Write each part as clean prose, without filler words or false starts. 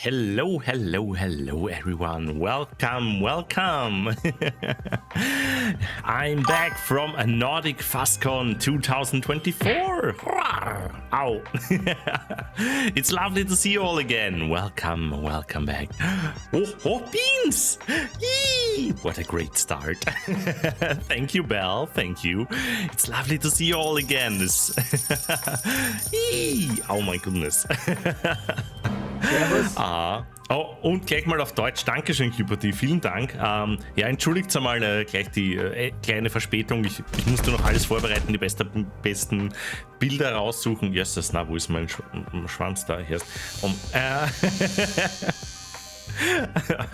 Hello, hello, hello, everyone. Welcome. I'm back from a Nordic FastCon 2024. Ow. It's lovely to see you all again. Welcome back. Oh, beans. Yee! What a great start. Thank you, Belle. Thank you. It's lovely to see you all again. Oh my goodness. Servus. Oh, und gleich mal auf Deutsch. Dankeschön, Kyberty. Vielen Dank. Ja, entschuldigt einmal gleich die kleine Verspätung. Ich musste noch alles vorbereiten, die besten Bilder raussuchen. Yes, na, wo ist mein Schwanz da? Yes.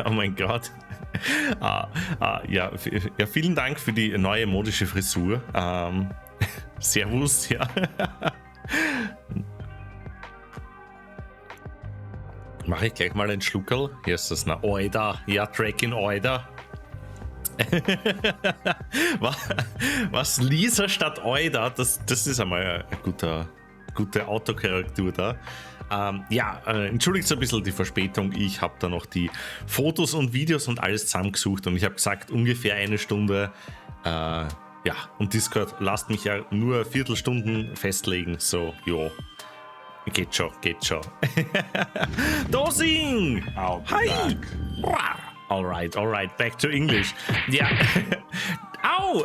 Oh mein Gott. Ja, vielen Dank für die neue modische Frisur. Servus, ja. Mache ich gleich mal einen Schluckerl. Hier ist das na Oida. Ja, Track in Oida. Was Lisa statt Oida, das ist einmal eine gute Autokorrektur da. Entschuldigt so ein bisschen die Verspätung. Ich habe da noch die Fotos und Videos und alles zusammengesucht und ich habe gesagt, ungefähr eine Stunde. Und Discord lasst mich ja nur Viertelstunden festlegen. So, jo. Geht schon. Dosing! Hi! Alright, back to English. Yeah. Ow!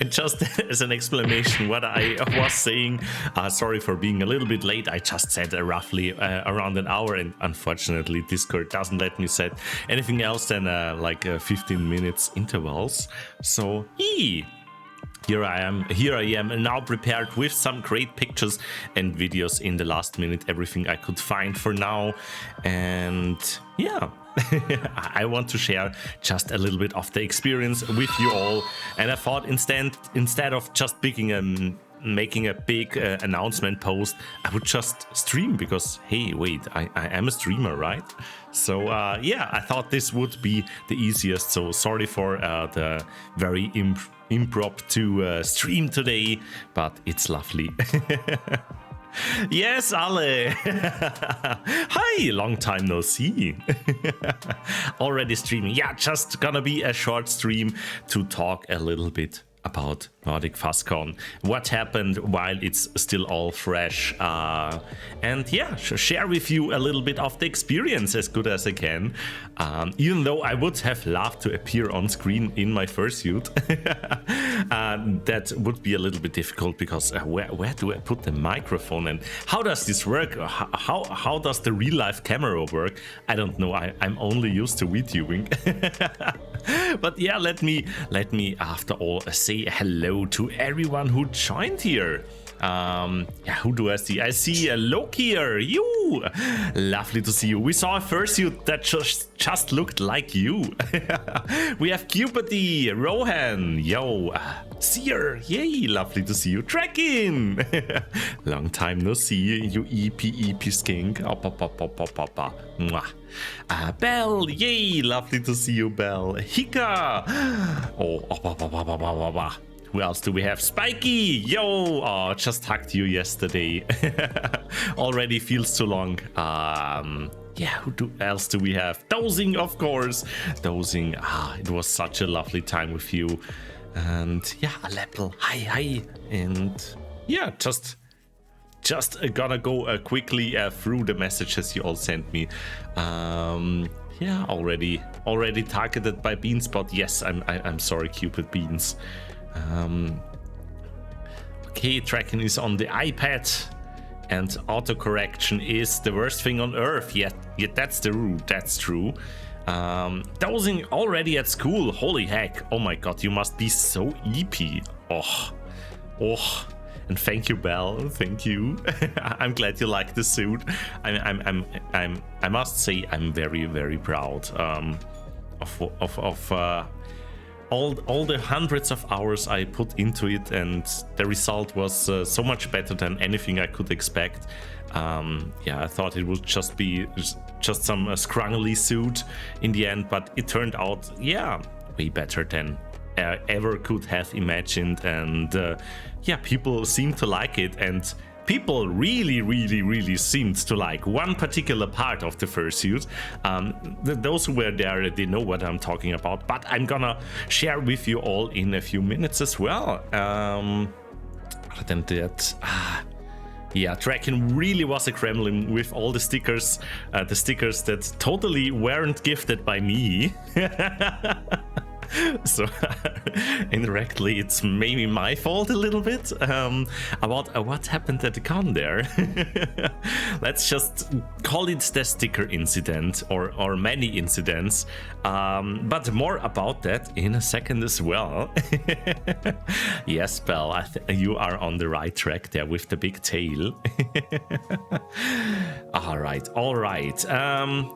Just as an explanation what I was saying, sorry for being a little bit late. I just said roughly around an hour, and unfortunately Discord doesn't let me set anything else than 15 minutes intervals. So, Here I am now prepared with some great pictures and videos in the last minute, everything I could find for now. And yeah, I want to share just a little bit of the experience with you all. And I thought instead of just making a big announcement post, I would just stream because, hey, wait, I am a streamer, right? So I thought this would be the easiest. So sorry for the very impromptu stream today, but it's lovely. Yes, Ale. Hi, long time no see. Already streaming. Yeah, just gonna be a short stream to talk a little bit about Nordic FastCon, what happened while it's still all fresh, and yeah, share with you a little bit of the experience as good as I can, even though I would have loved to appear on screen in my fursuit. That would be a little bit difficult because where do I put the microphone and how does this work? How does the real life camera work? I don't know. I'm only used to VTubing. But yeah, let me after all say hello to everyone who joined here. Who do I see? I see Loki here. You, lovely to see you. We saw a fursuit that just looked like you. We have Cupidity, Rohan, yo, Seer, yay, lovely to see you. Tracking, long time no see you. EP skink. Belle, yay, lovely to see you, Belle. Hika, Who else do we have? Spiky! Yo! Just hugged you yesterday. Already feels too long. Who else do we have? Dosing, of course. Dosing. It was such a lovely time with you. And yeah, Alepple. Hi. And yeah, just gonna go quickly through the messages you all sent me. Already targeted by Beanspot. Yes, I'm sorry, Cupid Beans. Okay, tracking is on the iPad and autocorrection is the worst thing on earth. Yet that's true. Dosing already at school. Holy heck. Oh my god, you must be so EP. And thank you, Belle. Thank you. I'm glad you like the suit. I must say I'm very, very proud of all the hundreds of hours I put into it, and the result was so much better than anything I could expect. I thought it would just be some scrungly suit in the end, but it turned out, way better than ever could have imagined. And people seem to like it, and people really seemed to like one particular part of the fursuit. Those who were there, they know what I'm talking about, but I'm gonna share with you all in a few minutes as well. Other than that, Tracking really was a Kremlin with all the stickers that totally weren't gifted by me. So indirectly, it's maybe my fault a little bit about what happened at the con there. Let's just call it the sticker incident or many incidents, but more about that in a second as well. Yes, Belle, you are on the right track there with the big tail. All right.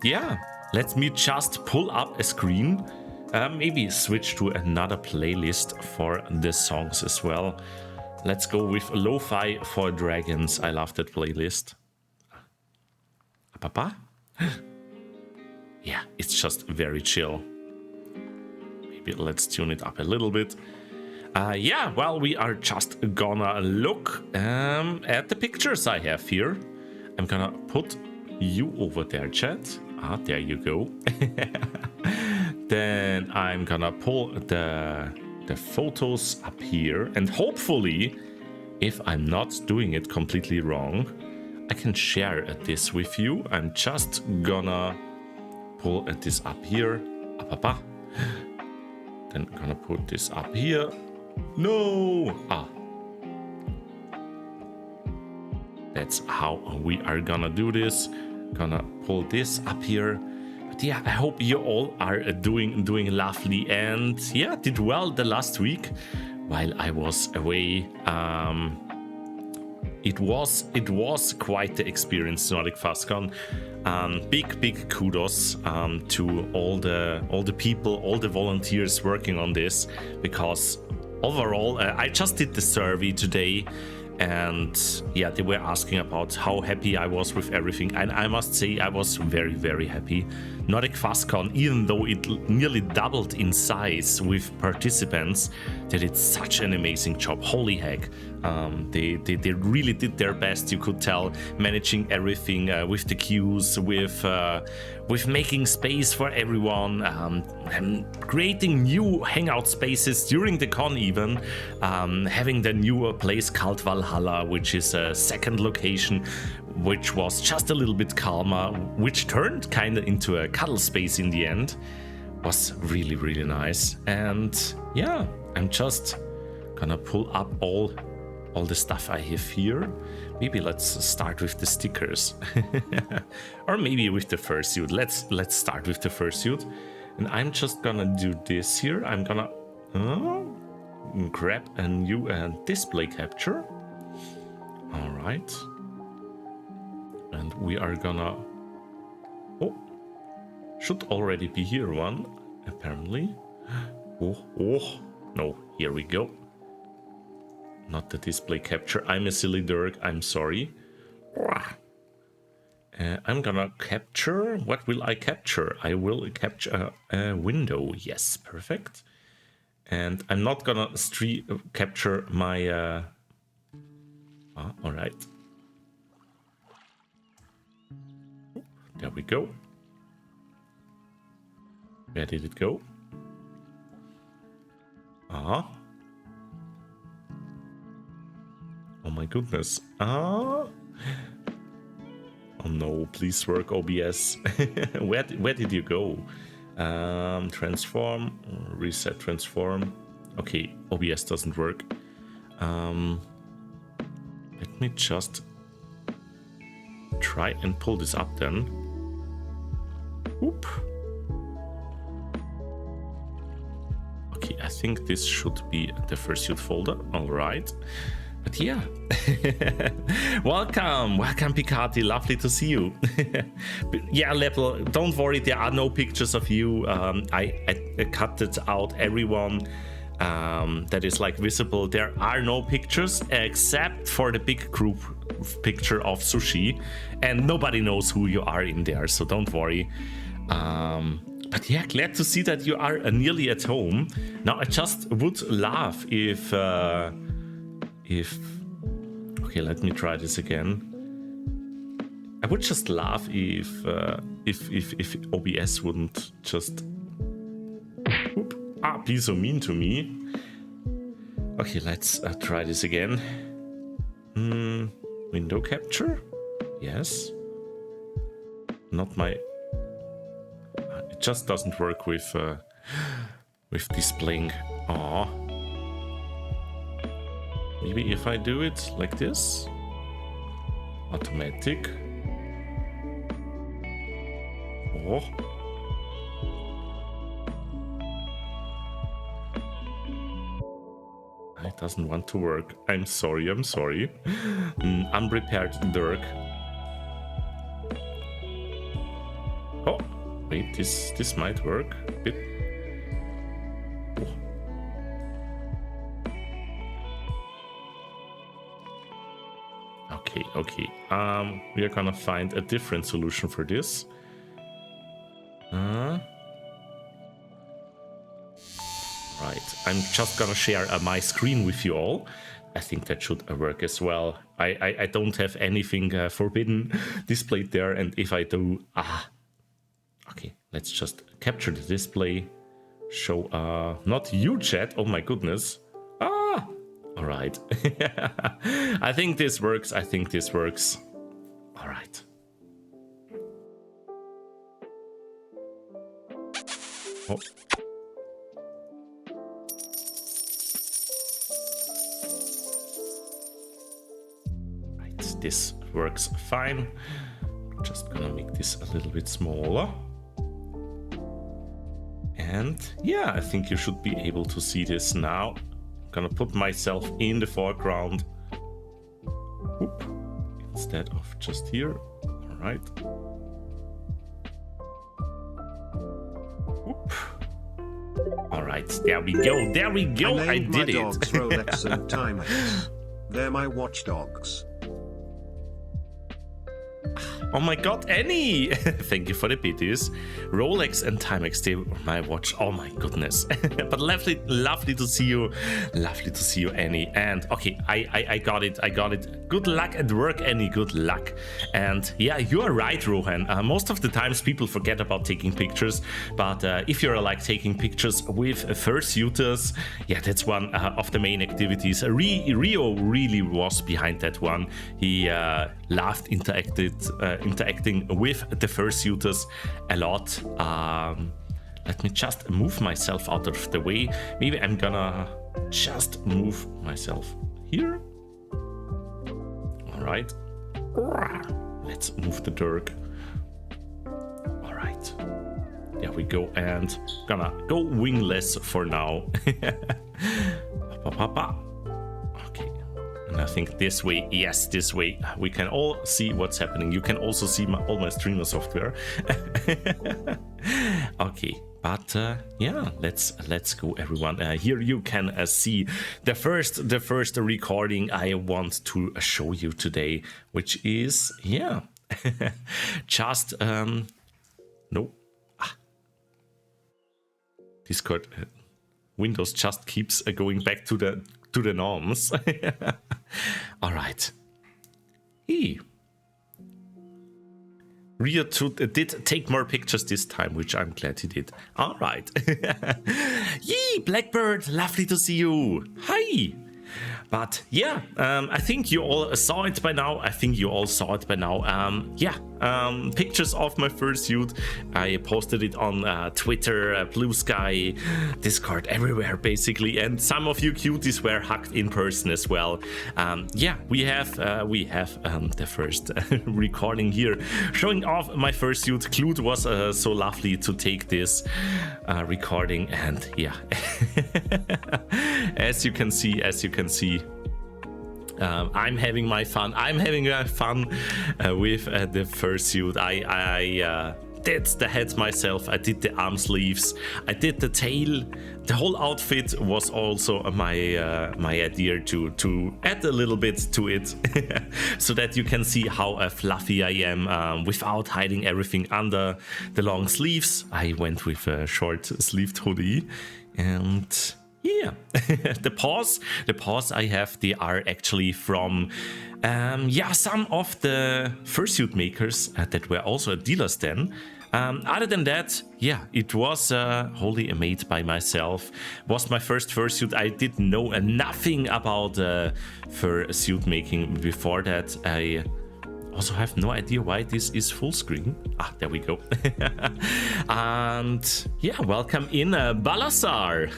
Yeah, let me just pull up a screen. Maybe switch to another playlist for the songs as well. Let's go with Lo-Fi for Dragons. I love that playlist. Papa? Yeah, it's just very chill. Maybe let's tune it up a little bit. Yeah, well, we are just gonna look at the pictures I have here. I'm gonna put you over there, chat. There you go. Then I'm gonna pull the photos up here, and hopefully, if I'm not doing it completely wrong, I can share this with you. I'm just gonna pull this up here. Then gonna put this up here. No! That's how we are gonna do this. Gonna pull this up here. But yeah, I hope you all are doing lovely, and yeah, did well the last week while I was away. It was quite the experience, Nordic FastCon. Big kudos to all the people, all the volunteers working on this, because overall, I just did the survey today, and yeah, they were asking about how happy I was with everything, and I must say I was very happy. Nordic FastCon, even though it nearly doubled in size with participants, they did such an amazing job. Holy heck. They really did their best, you could tell, managing everything with the queues, with making space for everyone, and creating new hangout spaces during the con even, having the new place called Valhalla, which is a second location, which was just a little bit calmer, which turned kind of into a cuddle space in the end. Was really nice. And yeah, I'm just gonna pull up all the stuff I have here. Maybe let's start with the stickers. Or maybe with the fursuit. Let's start with the fursuit. And I'm just gonna do this here. I'm gonna grab a new display capture. All right. And we are gonna... Oh, should already be here one, apparently. Oh, no, here we go. Not the display capture. I'm a silly Dirk, I'm sorry. I'm gonna capture... What will I capture? I will capture a window. Yes, perfect. And I'm not gonna capture my... all right. There we go. Where did it go? Oh my goodness. Oh no, please work OBS. Where did you go? Transform, reset transform. Okay, OBS doesn't work. Let me just try and pull this up then. Oop. Okay, I think this should be the fursuit folder. All right. But yeah. Welcome, Picati. Lovely to see you. Yeah, Level, don't worry. There are no pictures of you. I cut it out. Everyone that is like visible. There are no pictures except for the big group picture of Sushi, and nobody knows who you are in there. So don't worry. But yeah, glad to see that you are nearly at home. Now, I just would laugh if okay, let me try this again. I would just laugh if OBS wouldn't just be so mean to me. Okay, let's try this again. Window capture? Yes. Not my... it just doesn't work with with displaying. Aw. Maybe if I do it like this. Automatic. Oh. It doesn't want to work. I'm sorry. Unprepared Dirk. Oh, wait, this might work a bit. Oh. Okay. We are gonna find a different solution for this. Right, I'm just gonna share my screen with you all. I think that should work as well. I don't have anything forbidden displayed there, and if I do, okay, let's just capture the display. Show, not you chat, oh my goodness. All right. I think this works. All right. Oh. This works fine. Just gonna make this a little bit smaller. And yeah, I think you should be able to see this now. I'm gonna put myself in the foreground. Whoop. Instead of just here. All right. Whoop. All right, there we go. I did it. Dogs Rolex and Timex. They're my watchdogs. Oh my god, Annie! Thank you for the BTs. Rolex and Timex, they were my watch. Oh my goodness. But lovely to see you. Lovely to see you, Annie. And okay, I got it. Good luck at work, Annie. Good luck. And yeah, you are right, Rohan. Most of the times people forget about taking pictures. But if you're like taking pictures with fursuiters, yeah, that's one of the main activities. Rio really was behind that one. He loved interacting with the fursuiters a lot. Let me just move myself out of the way. Maybe I'm gonna just move myself here. All right. Let's move the Dirk. All right. There we go. And gonna go wingless for now. Okay. And I think this way, yes, this way, we can all see what's happening. You can also see all my streamer software. Okay, but yeah, let's go, everyone. Here you can see the first recording I want to show you today, which is, yeah, just no, Discord. Windows just keeps going back to the norms. All right. Hey. Rio did take more pictures this time, which I'm glad he did. All right. Yee, Blackbird, lovely to see you. Hi. But yeah, I think you all saw it by now. Yeah, pictures of my fursuit. I posted it on Twitter, Blue Sky, Discord, everywhere basically. And some of you cuties were hugged in person as well. Yeah, we have the first recording here showing off my fursuit. Clued was so lovely to take this recording, and yeah, as you can see. I'm having my fun. With the fursuit. I did the head myself. I did the arm sleeves. I did the tail. The whole outfit was also my idea to add a little bit to it, so that you can see how fluffy I am without hiding everything under the long sleeves. I went with a short-sleeved hoodie, and yeah, the paws I have, they are actually from some of the fursuit makers that were also at dealers then. Other than that, yeah, it was wholly made by myself. Was my first fursuit. I did know nothing about fursuit making before that. also have no idea why this is full screen. Ah, there we go. And yeah, welcome in Balazar.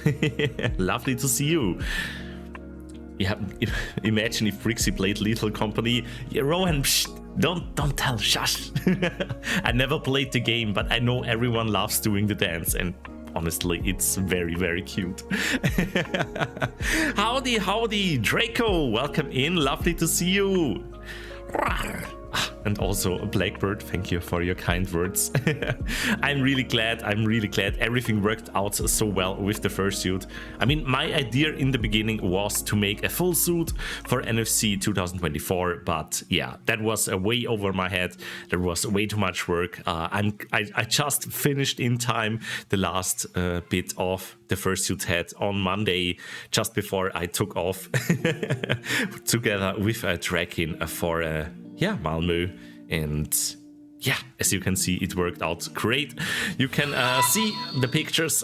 Lovely to see you. Yeah, imagine if Brixxy played Lethal Company. Yeah, Rohan, don't tell, shush. I never played the game, but I know everyone loves doing the dance, and honestly, it's very, very cute. Howdy, Draco. Welcome in. Lovely to see you. And also Blackbird, thank you for your kind words. I'm really glad everything worked out so well with the fursuit. I mean, my idea in the beginning was to make a full suit for NFC 2024, but yeah, that was way over my head. There was way too much work. I just finished in time the last bit of the fursuit head on Monday, just before I took off together with Drakin for Malmö. And yeah, as you can see, it worked out great. You can see the pictures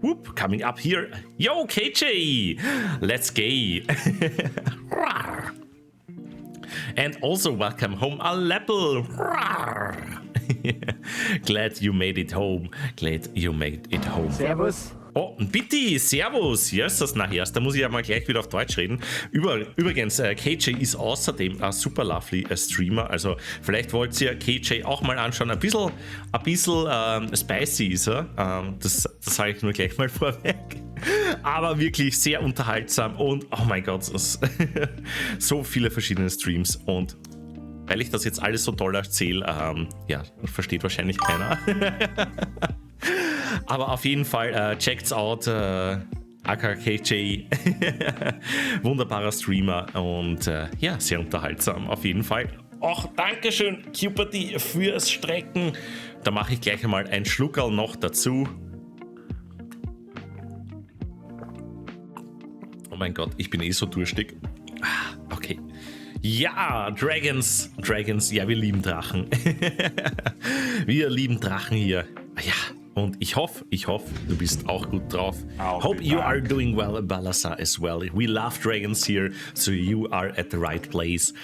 whoop, coming up here. Yo, KJ, let's gay. And also welcome home, Aleppo. Glad you made it home. Servus. Oh, bitte, servus, jösses, na da muss ich ja mal gleich wieder auf Deutsch reden. Übrigens, KJ ist außerdem ein super lovely Streamer, also vielleicht wollt ihr KJ auch mal anschauen, ein bisschen spicy ist er, das sage ich nur gleich mal vorweg, aber wirklich sehr unterhaltsam und oh mein Gott, so viele verschiedene Streams und weil ich das jetzt alles so toll erzähle, versteht wahrscheinlich keiner. Aber auf jeden Fall, checkt's out, AKKJ, wunderbarer Streamer und sehr unterhaltsam auf jeden Fall. Auch Dankeschön, Cuperty, fürs Strecken. Da mache ich gleich einmal ein Schluckerl noch dazu. Oh mein Gott, ich bin eh so durstig. Okay. Ja, Dragons, ja, wir lieben Drachen. Wir lieben Drachen hier. Ja. Und ich hoffe, du bist auch gut drauf. Hope you are doing well, Balazar, as well. We love dragons here, so you are at the right place.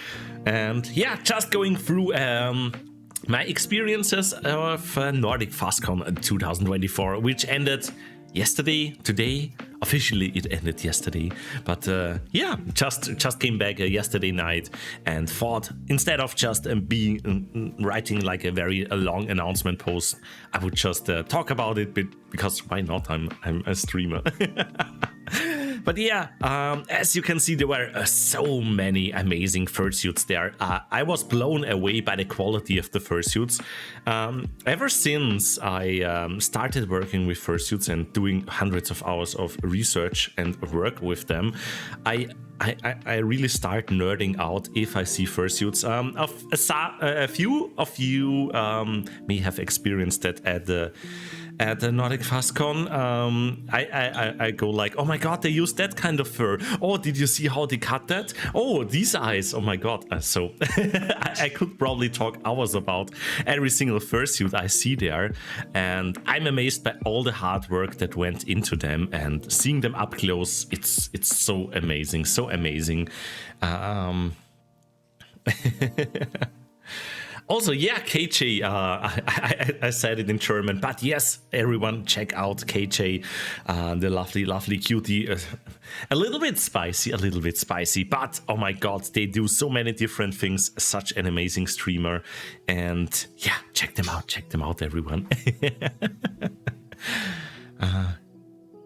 And yeah, just going through my experiences of Nordic FastCon 2024, which ended yesterday, today. Officially it ended yesterday, but just came back yesterday night and thought instead of just writing like a very long announcement post, I would just talk about it because why not? I'm a streamer. But yeah, as you can see, there were so many amazing fursuits there. I was blown away by the quality of the fursuits. Ever since I started working with fursuits and doing hundreds of hours of research and work with them, I really start nerding out if I see fursuits. A few of you may have experienced that at the Nordic FastCon. I go like, oh my god, they used that kind of fur. Oh, did you see how they cut that? Oh, these eyes. Oh my god. So I could probably talk hours about every single fursuit I see there. And I'm amazed by all the hard work that went into them, and seeing them up close, it's so amazing, so amazing. Also, yeah, KJ, I said it in German, but yes, everyone check out KJ, the lovely cutie. A little bit spicy, but oh my god, they do so many different things. Such an amazing streamer. And yeah, check them out, everyone.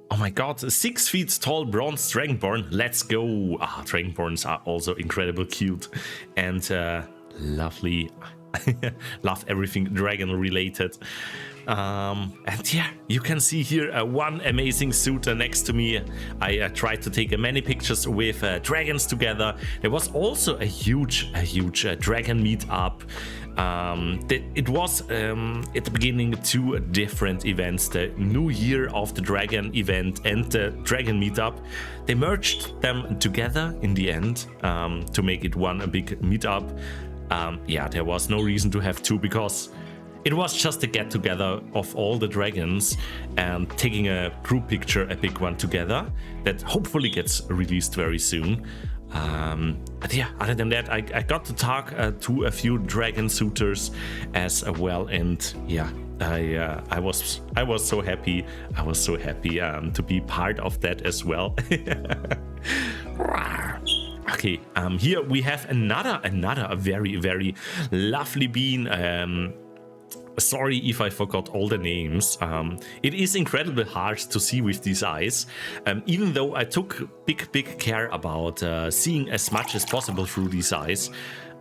Oh my god, 6 feet tall bronze Dragonborn, let's go. Dragonborns are also incredible cute and lovely. Love everything dragon related. And yeah, you can see here one amazing suit next to me. I tried to take many pictures with dragons together. There was also a huge dragon meetup. It was at the beginning 2 different events, the New Year of the Dragon event and the Dragon meetup. They merged them together in the end to make it one big meetup. Yeah, there was no reason to have 2 because it was just a get-together of all the dragons and taking a group picture, a big one together, that hopefully gets released very soon. But yeah, other than that, I got to talk to a few dragon suitors as well, and yeah, I was so happy. I was so happy to be part of that as well. Okay, here we have another very, very lovely bean. Sorry if I forgot all the names. It is incredibly hard to see with these eyes. Even though I took big care about seeing as much as possible through these eyes,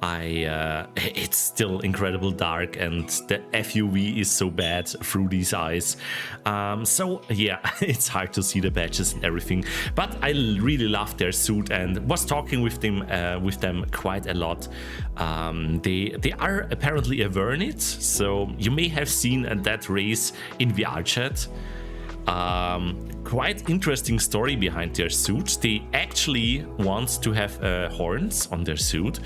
it's still incredibly dark, and the FUV is so bad through these eyes. So yeah, it's hard to see the badges and everything. But I really loved their suit and was talking with them quite a lot. They are apparently a Vernit, so you may have seen that race in VR chat. Quite interesting story behind their suit. They actually want to have horns on their suit.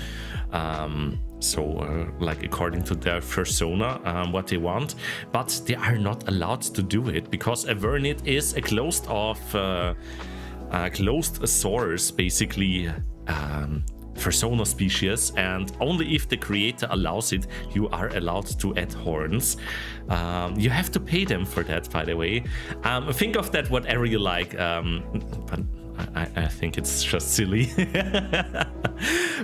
Like according to their persona, what they want, but they are not allowed to do it because a Vernit is a closed source, basically. Persona species, and only if the creator allows it, you are allowed to add horns. You have to pay them for that, by the way. Think of that whatever you like, but I think it's just silly.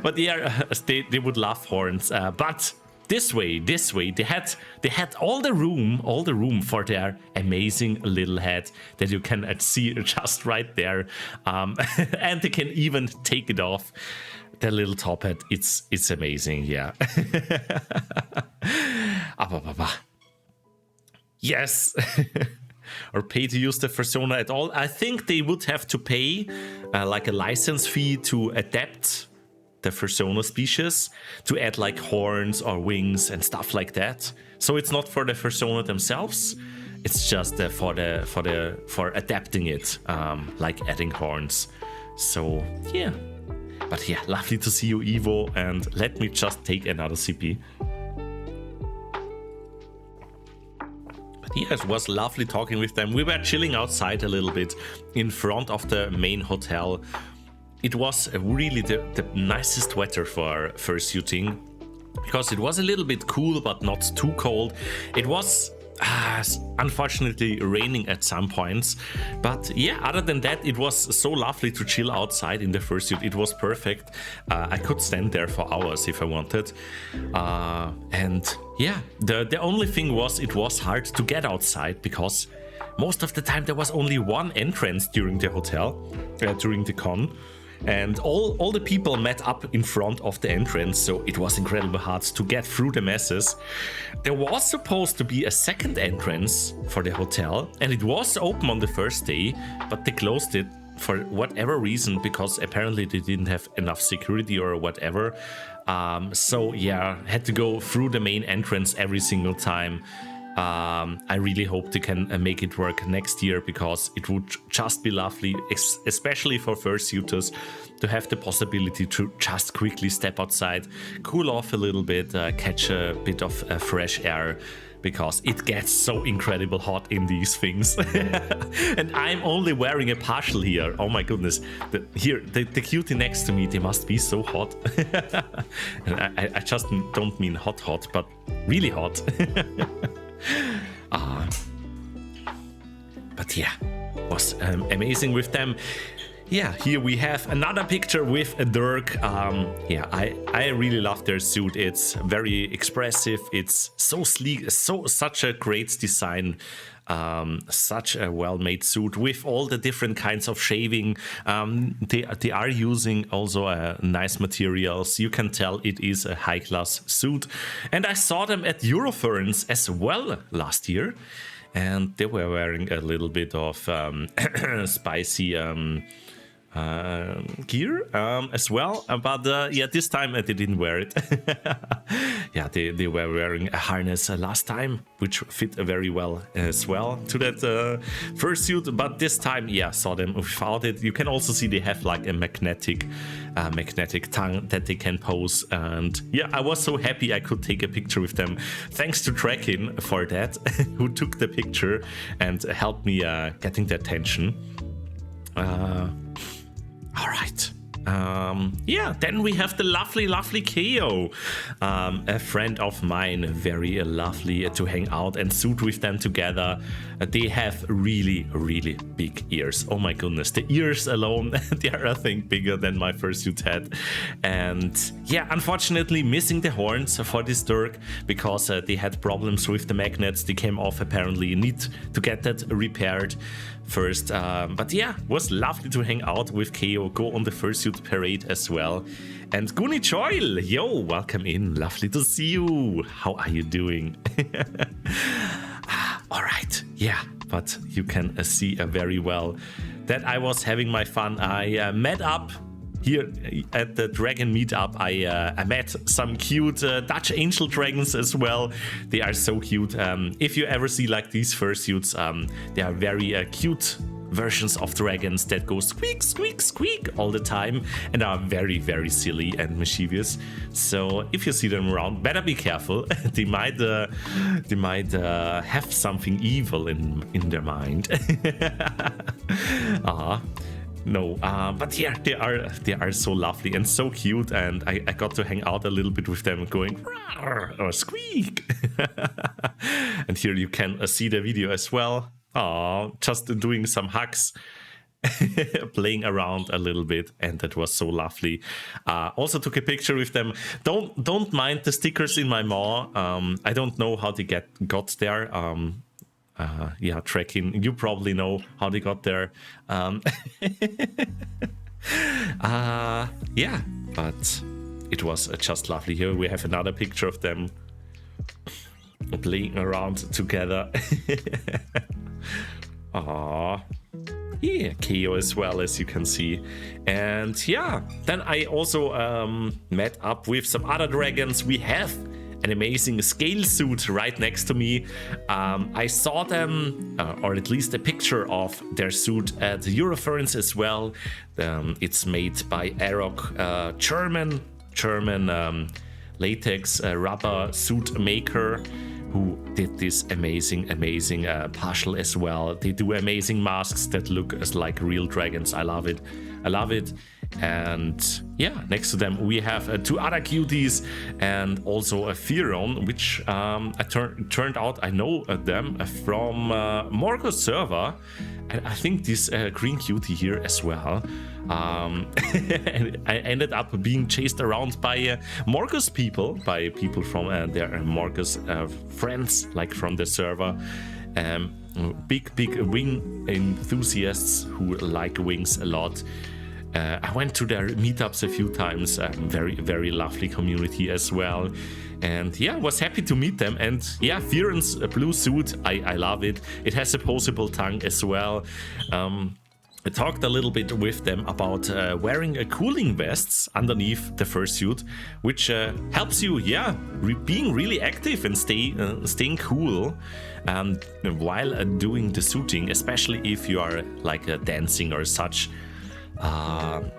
But yeah, they would love horns. But this way, they had all the room for their amazing little head that you can see just right there, and they can even take it off. The little top hat, it's amazing, yeah. Yes. Or pay to use the persona at all. I think they would have to pay like a license fee to adapt the persona species, to add like horns or wings and stuff like that. So it's not for the persona themselves, it's just for adapting it, like adding horns. So yeah. But yeah, lovely to see you, Evo, and let me just take another CP. But yeah, it was lovely talking with them. We were chilling outside a little bit in front of the main hotel. It was really the nicest weather for fursuiting, because it was a little bit cool but not too cold. It was unfortunately raining at some points, but yeah, other than that, it was so lovely to chill outside in the fursuit. It was perfect. I could stand there for hours if I wanted, and yeah, the only thing was it was hard to get outside because most of the time there was only one entrance during the hotel, during the con. And all the people met up in front of the entrance, so it was incredibly hard to get through the masses. There was supposed to be a second entrance for the hotel, and it was open on the first day, but they closed it for whatever reason, because apparently they didn't have enough security or whatever. So yeah, had to go through the main entrance every single time. I really hope they can make it work next year, because it would just be lovely, especially for fursuiters, to have the possibility to just quickly step outside, cool off a little bit, catch a bit of fresh air, because it gets so incredibly hot in these things. And I'm only wearing a partial here. Oh my goodness. The cutie next to me, they must be so hot. And I just don't mean hot, but really hot. But yeah, was amazing with them. Yeah, here we have another picture with a Dirk. Yeah, I really love their suit. It's very expressive. It's so sleek, such a great design. Such a well-made suit with all the different kinds of shaving. They are using also nice materials. You can tell it is a high-class suit. And I saw them at Eurofurence as well last year, and they were wearing a little bit of spicy gear as well, but yeah, this time they didn't wear it. Yeah, they were wearing a harness last time, which fit very well as well to that fursuit, but this time, yeah, saw them without it. You can also see they have like a magnetic tongue that they can pose, and yeah, I was so happy I could take a picture with them. Thanks to Trekin for that, who took the picture and helped me getting the attention. All right, Yeah, then we have the lovely KO, a friend of mine, very lovely to hang out and shoot with them together. They have really big ears. Oh my goodness, the ears alone, they are I think bigger than my fursuit had. And yeah, unfortunately missing the horns for this Dirk because they had problems with the magnets. They came off apparently. You need to get that repaired first, but yeah, was lovely to hang out with KO, go on the fursuit parade as well. And Guni Choil, yo, welcome in, lovely to see you. How are you doing? All right, yeah, but you can see very well that I was having my fun. I met up here at the dragon meetup. I met some cute Dutch angel dragons as well. They are so cute. If you ever see like these fursuits, they are very cute versions of dragons that go squeak squeak squeak all the time and are very silly and mischievous. So if you see them around, better be careful. They might have something evil in their mind. No, but yeah, they are so lovely and so cute, and I got to hang out a little bit with them going rawr, or squeak. And here you can see the video as well. Just doing some hugs, playing around a little bit, and that was so lovely. Also took a picture with them. Don't mind the stickers in my maw. I don't know how they got there. Yeah, tracking. You probably know how they got there. Yeah, but it was just lovely. Here we have another picture of them playing around together. Yeah, KO as well, as you can see. And yeah, then I also met up with some other dragons. We have an amazing scale suit right next to me. I saw them, or at least a picture of their suit at Euroference as well. It's made by Aroc, German latex rubber suit maker, who did this amazing partial as well. They do amazing masks that look as like real dragons. I love it. And yeah, next to them we have two other cuties and also a Firon, which turned out I know them from Morgo's server. And I think this green cutie here as well. And I ended up being chased around by Morgo's people, by people from their Morgo's friends, like from the server. Big wing enthusiasts who like wings a lot. I went to their meetups a few times. Very lovely community as well. And yeah, was happy to meet them. And yeah, Firon's blue suit, I love it. It has a posable tongue as well. I talked a little bit with them about wearing cooling vests underneath the fursuit, which helps you, being really active and staying cool while doing the suiting, especially if you are like dancing or such.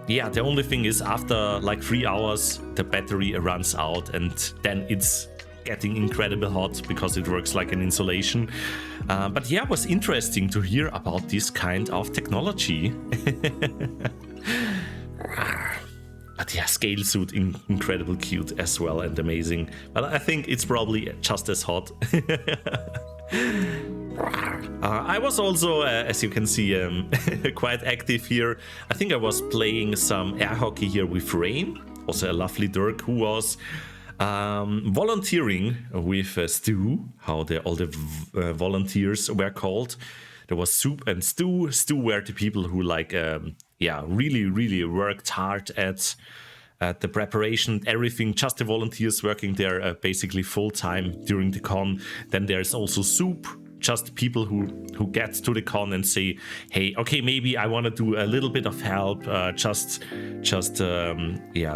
Yeah, the only thing is after like 3 hours the battery runs out, and then it's getting incredibly hot because it works like an insulation. But yeah, it was interesting to hear about this kind of technology. But yeah, scale suit, incredibly cute as well and amazing. But I think it's probably just as hot. I was also, as you can see, quite active here. I think I was playing some air hockey here with Rain, also a lovely Dirk who was volunteering with Stu, how all the volunteers were called. There was Soup and Stu. Stu were the people who like, really worked hard at the preparation, everything, just the volunteers working there basically full time during the con. Then there's also Soup, just people who get to the con and say, hey, okay, maybe I want to do a little bit of help, just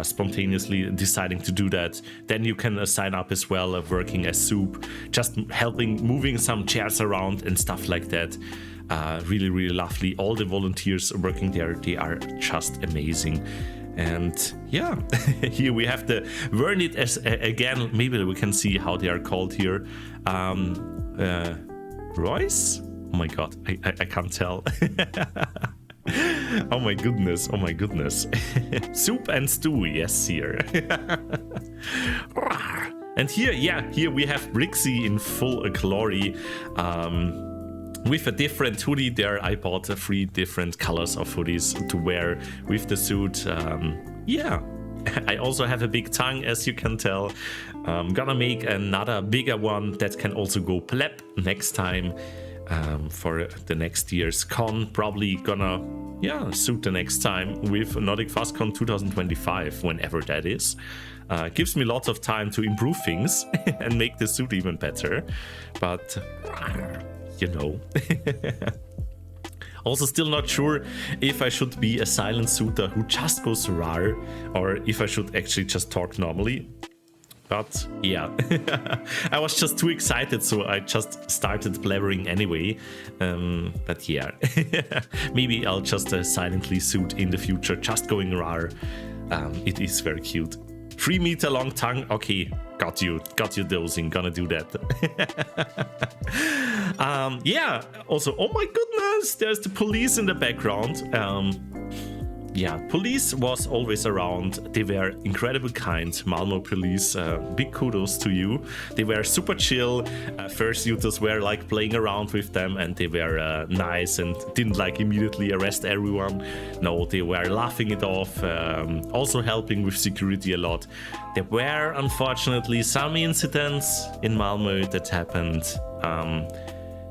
spontaneously deciding to do that. Then you can sign up as well, working as Soup, just helping moving some chairs around and stuff like that. Really lovely. All the volunteers working there, they are just amazing. And yeah, here we have the Vernit as again. Maybe we can see how they are called here. Royce? Oh my god, I can't tell. Oh my goodness, oh my goodness. Soup and stew, yes, here. And here, yeah, here we have Brixxy in full glory. With a different hoodie there. I bought 3 different colors of hoodies to wear with the suit. Yeah. I also have a big tongue, as you can tell. I'm gonna make another bigger one that can also go pleb next time. For the next year's con, probably gonna suit the next time with Nordic FastCon 2025, whenever that is. Gives me lots of time to improve things and make the suit even better, but you know. Also still not sure if I should be a silent suitor who just goes rar, or if I should actually just talk normally. But yeah, I was just too excited, so I just started blabbering anyway. But yeah, maybe I'll just silently suit in the future, just going rar. It is very cute. 3 meter long tongue. Okay, got you dosing. Gonna do that. Yeah. Also, oh my goodness, there's the police in the background. Yeah, police was always around. They were incredibly kind. Malmo police, big kudos to you. They were super chill. Fursuiters were like playing around with them, and they were nice and didn't like immediately arrest everyone. No, they were laughing it off, also helping with security a lot. There were unfortunately some incidents in Malmo that happened.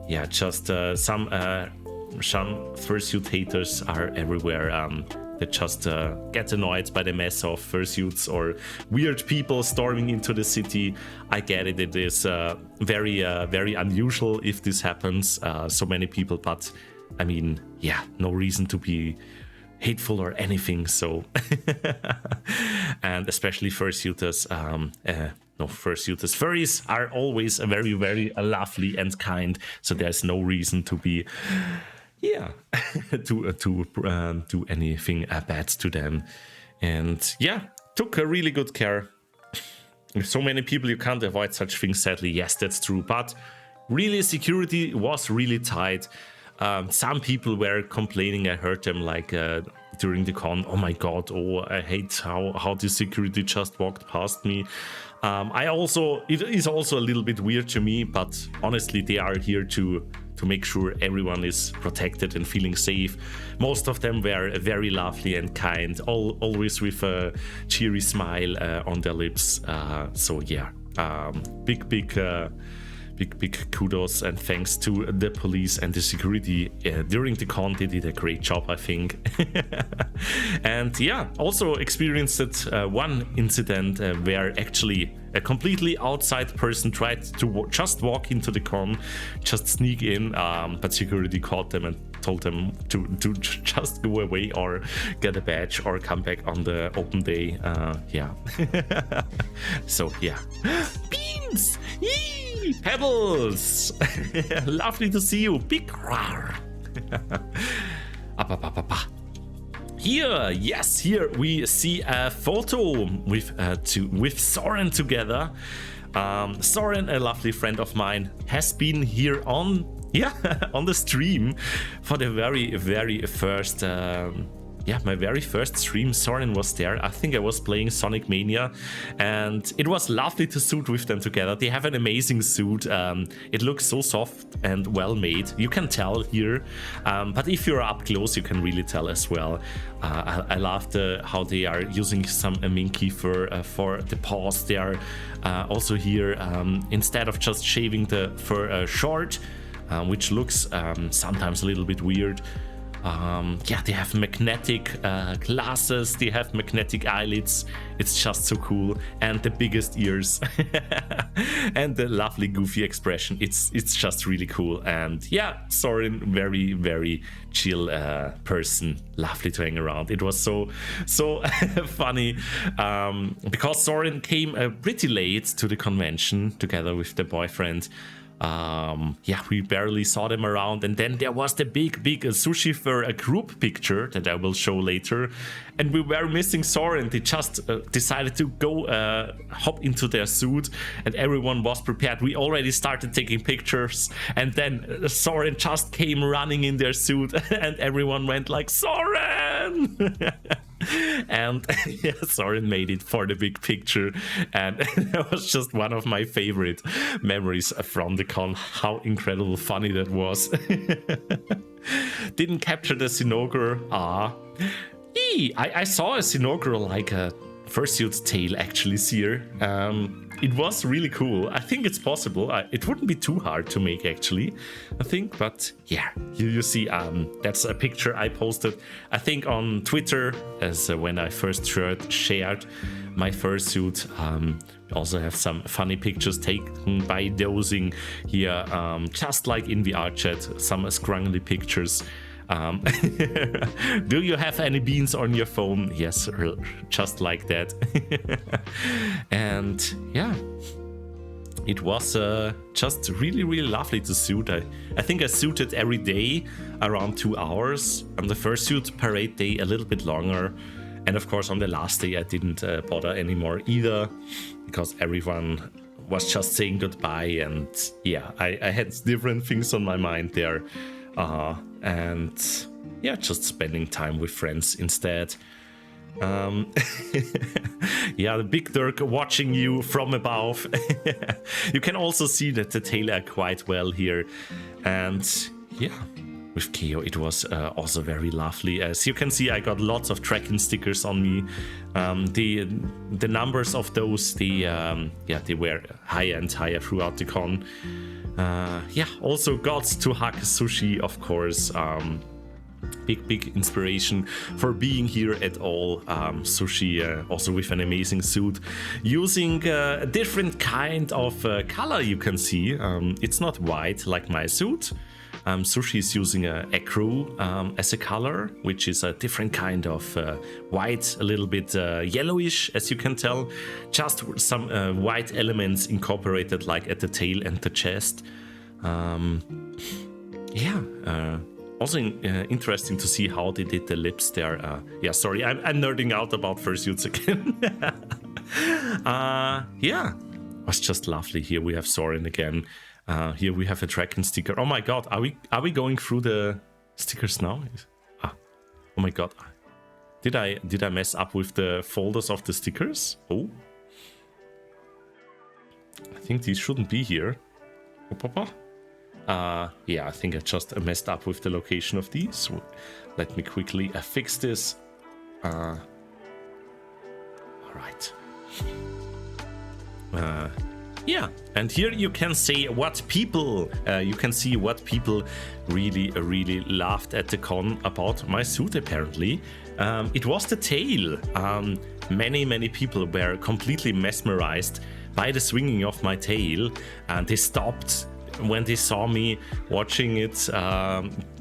Yeah, just some fursuit haters are everywhere. That just get annoyed by the mess of fursuits or weird people storming into the city. I get it. It is very unusual if this happens. So many people, but I mean, yeah, no reason to be hateful or anything. So, and especially fursuiters. No, fursuiters. Furries are always very lovely and kind. So there's no reason to be. Yeah, to do anything bad to them. And yeah, took a really good care. With so many people, you can't avoid such things, sadly. Yes, that's true. But really, security was really tight. Some people were complaining. I heard them like during the con. Oh my god! Oh, I hate how the security just walked past me. It is also a little bit weird to me. But honestly, they are here to make sure everyone is protected and feeling safe. Most of them were very lovely and kind, always with a cheery smile on their lips. So yeah, big kudos and thanks to the police and the security during the con. They did a great job, I think. And yeah, also experienced one incident where actually a completely outside person tried to just walk into the con, just sneak in, but security caught them and told them to just go away or get a badge or come back on the open day. Yeah. So yeah. Beans! Yee! Pebbles! Lovely to see you. Big rar. Here, yes, here we see a photo with Soren together. Soren, a lovely friend of mine, has been here on the stream for the very first. My very first stream. Soren was there. I think I was playing Sonic Mania, and it was lovely to suit with them together. They have an amazing suit. It looks so soft and well made. You can tell here, but if you're up close, you can really tell as well. I loved how they are using some minky fur for the paws. They are also here instead of just shaving the fur short, which looks sometimes a little bit weird. They have magnetic glasses, they have magnetic eyelids. It's just so cool, and the biggest ears and the lovely goofy expression. It's just really cool. And yeah, Soren, very chill person, lovely to hang around. It was so funny because Soren came pretty late to the convention together with the boyfriend. Yeah, we barely saw them around. And then there was the big sushi for a group picture that I will show later. And we were missing Soren. They just decided to go hop into their suit, and everyone was prepared. We already started taking pictures, and then Soren just came running in their suit, and everyone went like, Soren! And yeah, Soren made it for the big picture, and that was just one of my favorite memories from the con. How incredible funny that was. Didn't capture the Sinogre. I saw a Sinogre like a fursuit tail actually here. It was really cool. I think it's possible. It wouldn't be too hard to make actually, I think. But yeah, you see, that's a picture I posted, I think, on Twitter as when I first shared my fursuit. Also have some funny pictures taken by dozing here, just like in VR chat, some scrungly pictures. Do you have any beans on your phone? Yes, just like that. And yeah, it was just really lovely to suit. I think I suited every day around 2 hours. On the fursuit parade day a little bit longer, and of course on the last day I didn't bother anymore either, because everyone was just saying goodbye. And yeah, I had different things on my mind there. And yeah, just spending time with friends instead. Yeah, the Big Dirk watching you from above. You can also see that the tail are quite well here. And yeah, with Keo it was also very lovely. As you can see, I got lots of tracking stickers on me. The numbers of those, they were higher and higher throughout the con. Yeah, also got to hug Sushi, of course. Big inspiration for being here at all. Sushi also with an amazing suit, using a different kind of color. You can see it's not white like my suit. Sushi is using a ecru as a color, which is a different kind of white, a little bit yellowish, as you can tell. Just some white elements incorporated, like at the tail and the chest. Also interesting to see how they did the lips there. Yeah, sorry, I'm nerding out about fursuits again. Yeah, it was just lovely. Here we have Soren again. Here we have a Dragon sticker. Oh my god, are we going through the stickers now? Oh my god, did I mess up with the folders of the stickers? Oh, I think these shouldn't be here. Yeah, I think I just messed up with the location of these. Let me quickly fix this. All right. Yeah, and here you can see what people really laughed at the con about my suit. Apparently, it was the tail. Many people were completely mesmerized by the swinging of my tail, and they stopped when they saw me watching it,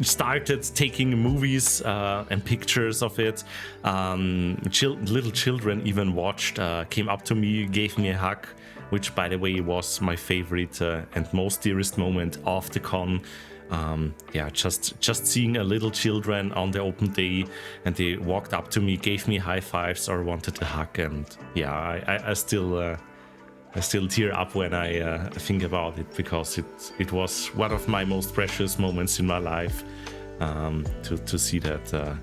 started taking movies and pictures of it. Little children even watched, came up to me, gave me a hug, which, by the way, was my favorite and most dearest moment of the con. Yeah, just seeing a little children on the open day, and they walked up to me, gave me high fives or wanted a hug, and yeah, I still tear up when I think about it, because it was one of my most precious moments in my life. To see that,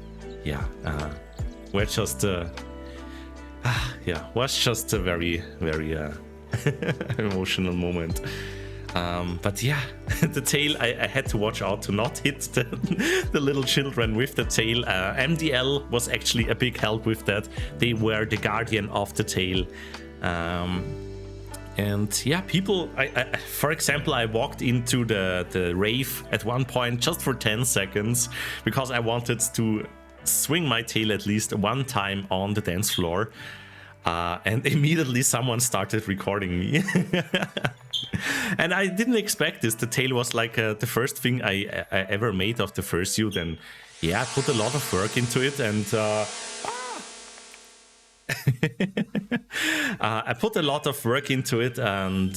was just a very emotional moment. But yeah, the tail, I had to watch out to not hit the little children with the tail. MDL was actually a big help with that. They were the guardian of the tail. And yeah, people, for example, I walked into the rave at one point just for 10 seconds because I wanted to swing my tail at least one time on the dance floor. And immediately someone started recording me. And I didn't expect this. The tail was like the first thing I ever made of the fursuit. And yeah, I put a lot of work into it. And I put a lot of work into it, and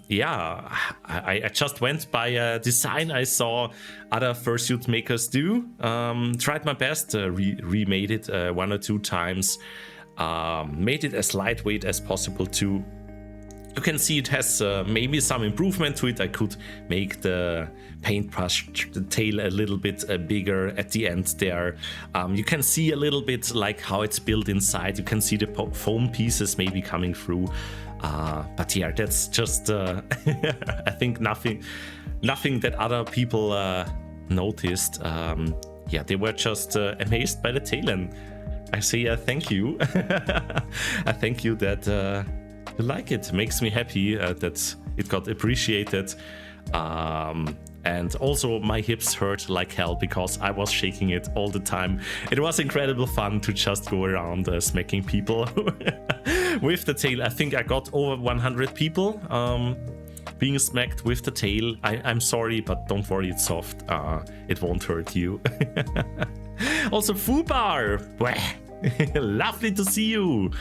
yeah, I just went by a design I saw other fursuit makers do. Tried my best, remade it 1 or 2 times, made it as lightweight as possible too. You can see it has maybe some improvement to it. I could make the paintbrush the tail a little bit bigger at the end there. You can see a little bit like how it's built inside. You can see the foam pieces maybe coming through. But yeah, that's just I think nothing that other people noticed. Yeah, they were just amazed by the tail, and I say thank you. I thank you that you like it. Makes me happy that it got appreciated. And also my hips hurt like hell because I was shaking it all the time. It was incredible fun to just go around smacking people with the tail. I think I got over 100 people being smacked with the tail. I'm sorry, but don't worry, it's soft. It won't hurt you. Also, Fubar! Lovely to see you!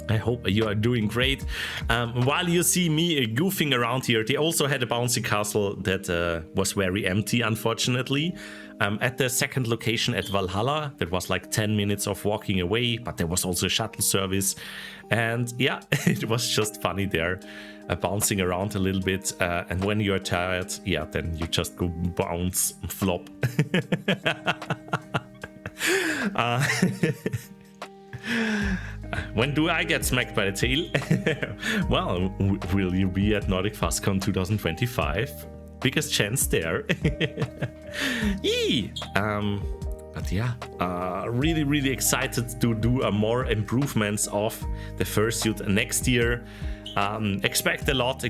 I hope you are doing great. While you see me goofing around here, they also had a bouncy castle that was very empty, unfortunately. At the second location at Valhalla, that was like 10 minutes of walking away, but there was also a shuttle service. And yeah, it was just funny there, bouncing around a little bit. And when you're tired, yeah, then you just go bounce, flop. When do I get smacked by the tail? Well, will you be at Nordic FastCon 2025? Biggest chance there. But yeah, really excited to do more improvements of the fursuit next year. Expect a lot.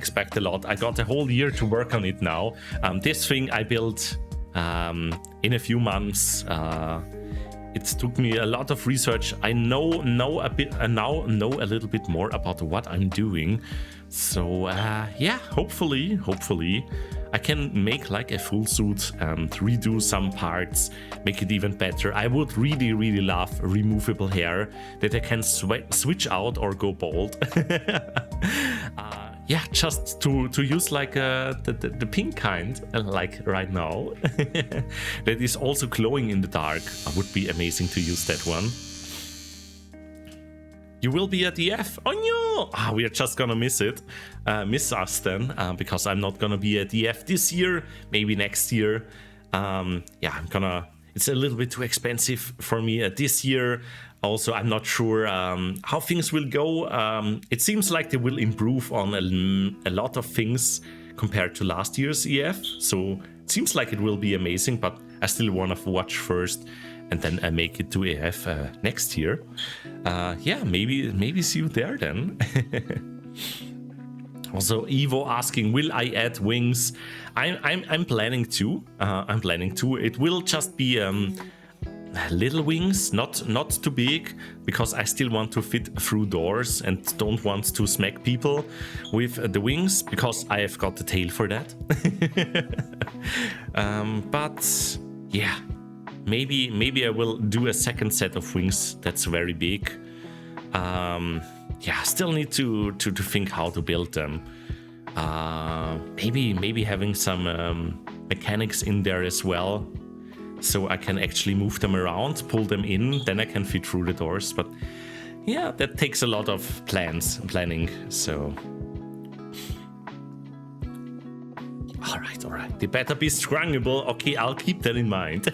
I got a whole year to work on it now. This thing I built in a few months. It took me a lot of research. I now know a little bit more about what I'm doing. So yeah, hopefully I can make like a full suit and redo some parts, make it even better. I would really love removable hair that I can switch out or go bald. Yeah, just to use like the pink kind, like right now, that is also glowing in the dark. Would be amazing to use that one. You will be at EF. Oh no! We are just gonna miss us then, because I'm not gonna be at EF this year. Maybe next year. Yeah, it's a little bit too expensive for me this year. Also, I'm not sure how things will go. It seems like they will improve on a lot of things compared to last year's EF. So it seems like it will be amazing, but I still want to watch first and then make it to EF next year. Yeah, maybe see you there then. Also, Evo asking, will I add wings? I'm planning to. It will just be little wings, not too big, because I still want to fit through doors and don't want to smack people with the wings, because I have got the tail for that. But yeah, maybe I will do a second set of wings that's very big. Yeah, still need to think how to build them. Maybe having some mechanics in there as well, so I can actually move them around, pull them in, then I can fit through the doors. But yeah, that takes a lot of planning. So all right, they better be strungable. Okay, I'll keep that in mind.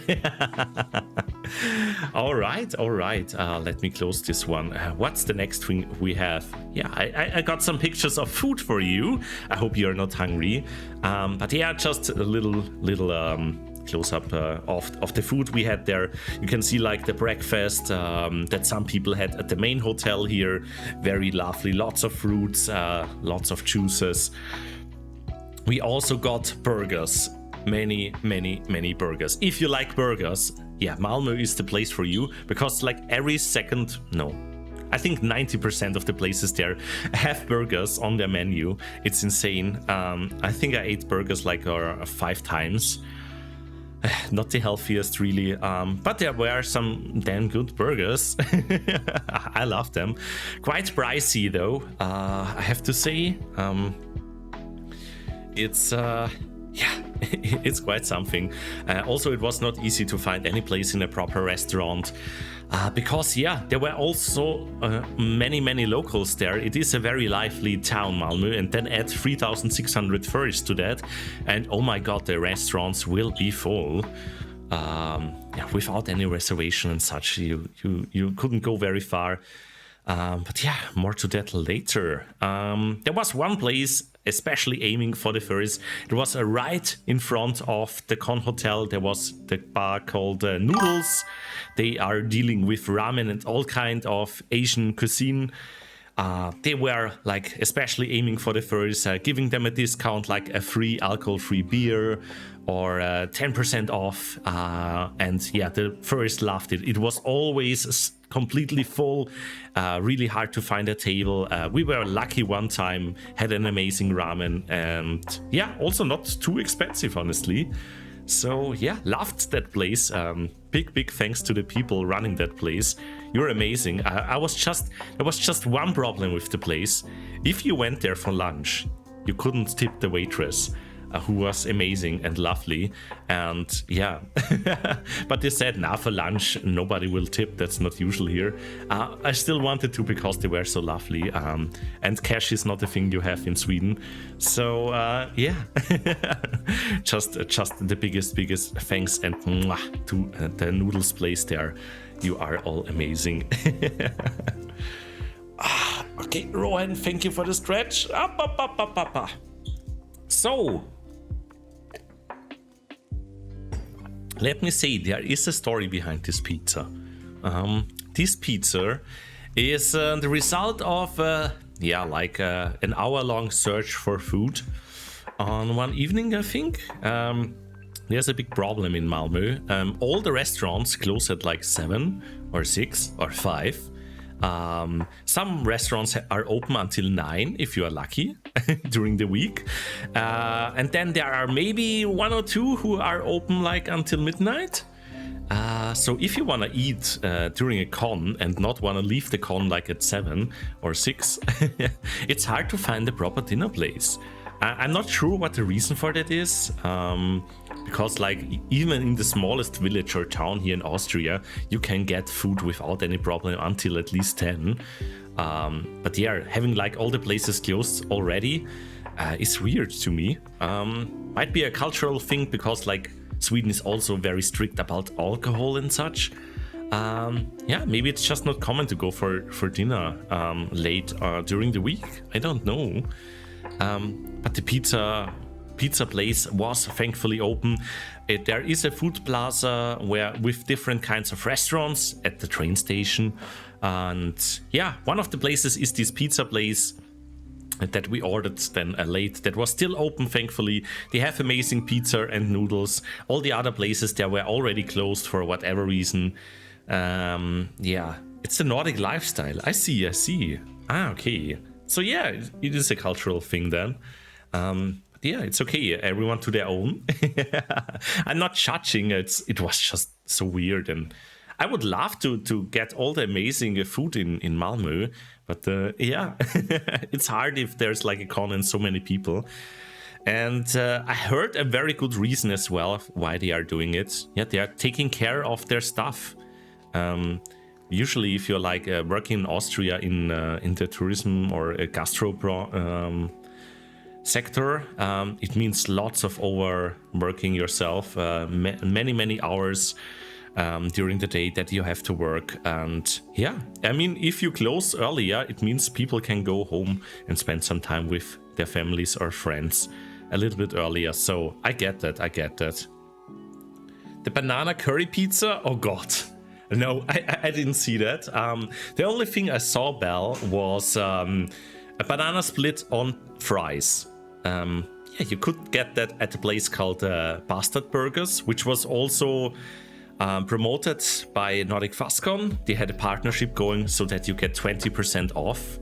all right. Let me close this one. What's the next thing we have? Yeah, I got some pictures of food for you. I hope you're not hungry. But yeah, just a little close up of the food we had there. You can see like the breakfast that some people had at the main hotel here. Very lovely, lots of fruits, lots of juices. We also got burgers, many burgers. If you like burgers, yeah, Malmö is the place for you, because like I think 90% of the places there have burgers on their menu. It's insane. I think I ate burgers like 5 times. Not the healthiest, really, but there were some damn good burgers. I love them. Quite pricey, though, I have to say. It's yeah, it's quite something. Also, it was not easy to find any place in a proper restaurant. Because, yeah, there were also many locals there. It is a very lively town, Malmö, and then add 3,600 tourists to that, and oh my god, the restaurants will be full. Yeah, without any reservation and such, you couldn't go very far. But yeah, more to that later. There was one place especially aiming for the tourists. It was right in front of the Con Hotel. There was the bar called Noodles. They are dealing with ramen and all kind of Asian cuisine. They were like especially aiming for the tourists, giving them a discount, like a free alcohol-free beer or 10% off. And yeah, the tourists loved it. It was always completely full, really hard to find a table. We were lucky one time, had an amazing ramen, and yeah, also not too expensive, honestly. So yeah, loved that place. Big thanks to the people running that place. You're amazing. There was just one problem with the place. If you went there for lunch, you couldn't tip the waitress, who was amazing and lovely. And yeah, but they said, nah, for lunch nobody will tip. That's not usual here. I still wanted to because they were so lovely. And cash is not a thing you have in Sweden. So yeah, just the biggest thanks and mwah, to the noodles place there. You are all amazing. Okay, Rohan, thank you for the stretch. Up. So, let me say, there is a story behind this pizza. This pizza is the result of an hour-long search for food on one evening, I think. There's a big problem in Malmö. All the restaurants close at like 7 or 6 or 5. Some restaurants are open until 9 if you are lucky during the week, and then there are maybe 1 or 2 who are open like until midnight. So if you want to eat during a con and not want to leave the con like at 7 or 6, it's hard to find a proper dinner place. I'm not sure what the reason for that is, because like even in the smallest village or town here in Austria, you can get food without any problem until at least 10. But yeah, having like all the places closed already is weird to me. Might be a cultural thing because like Sweden is also very strict about alcohol and such. Yeah, maybe it's just not common to go for dinner late during the week. I don't know. But the pizza place was thankfully open. There is a food plaza with different kinds of restaurants at the train station. And yeah, one of the places is this pizza place that we ordered then late, that was still open, thankfully. They have amazing pizza and noodles. All the other places there were already closed for whatever reason. Yeah, it's the Nordic lifestyle. I see. Okay. So yeah, it is a cultural thing then. Yeah, it's okay. Everyone to their own. I'm not judging. It was just so weird, and I would love to get all the amazing food in Malmö, but yeah, it's hard if there's like a con and so many people. And I heard a very good reason as well why they are doing it. Yeah, they are taking care of their stuff. Usually, if you're like working in Austria in the tourism or a gastro sector, it means lots of overworking yourself, many hours during the day that you have to work. And yeah, I mean, if you close earlier, it means people can go home and spend some time with their families or friends a little bit earlier. So I get that. The banana curry pizza, oh god. No, I didn't see that. The only thing I saw, Belle, was a banana split on fries. Yeah, you could get that at a place called Bastard Burgers, which was also promoted by Nordic Fastcon. They had a partnership going so that you get 20% off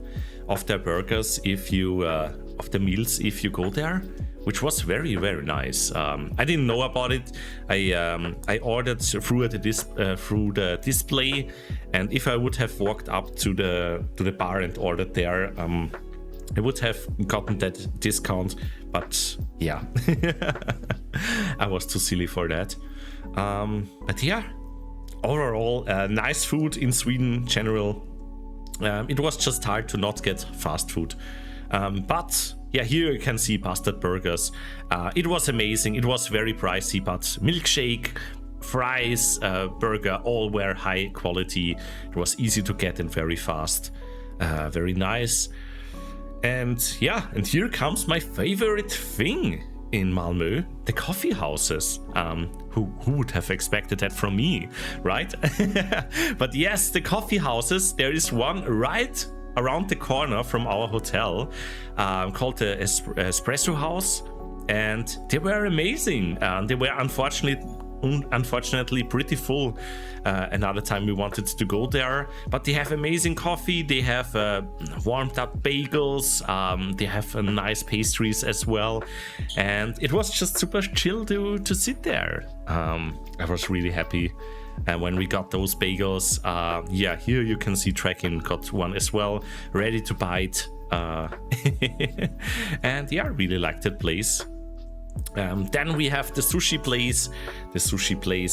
of their burgers if you of the meals if you go there, which was very, very nice. I didn't know about it. I ordered through the display, and if I would have walked up to the bar and ordered there, I would have gotten that discount, but yeah, I was too silly for that. But yeah, overall, nice food in Sweden, general. It was just hard to not get fast food. But yeah, here you can see Bastard Burgers. It was amazing. It was very pricey, but milkshake, fries, burger, all were high quality. It was easy to get and very fast. Very nice. And yeah, and here comes my favorite thing in Malmö, the coffee houses. Who would have expected that from me, right? But yes, the coffee houses, there is one right around the corner from our hotel, called the Espresso House, and they were amazing. They were unfortunately pretty full another time we wanted to go there, but they have amazing coffee. They have warmed up bagels, they have nice pastries as well, and it was just super chill to sit there. I was really happy when we got those bagels. Yeah, here you can see Trekkin got one as well, ready to bite. And yeah, I really liked that place. Then we have the sushi place.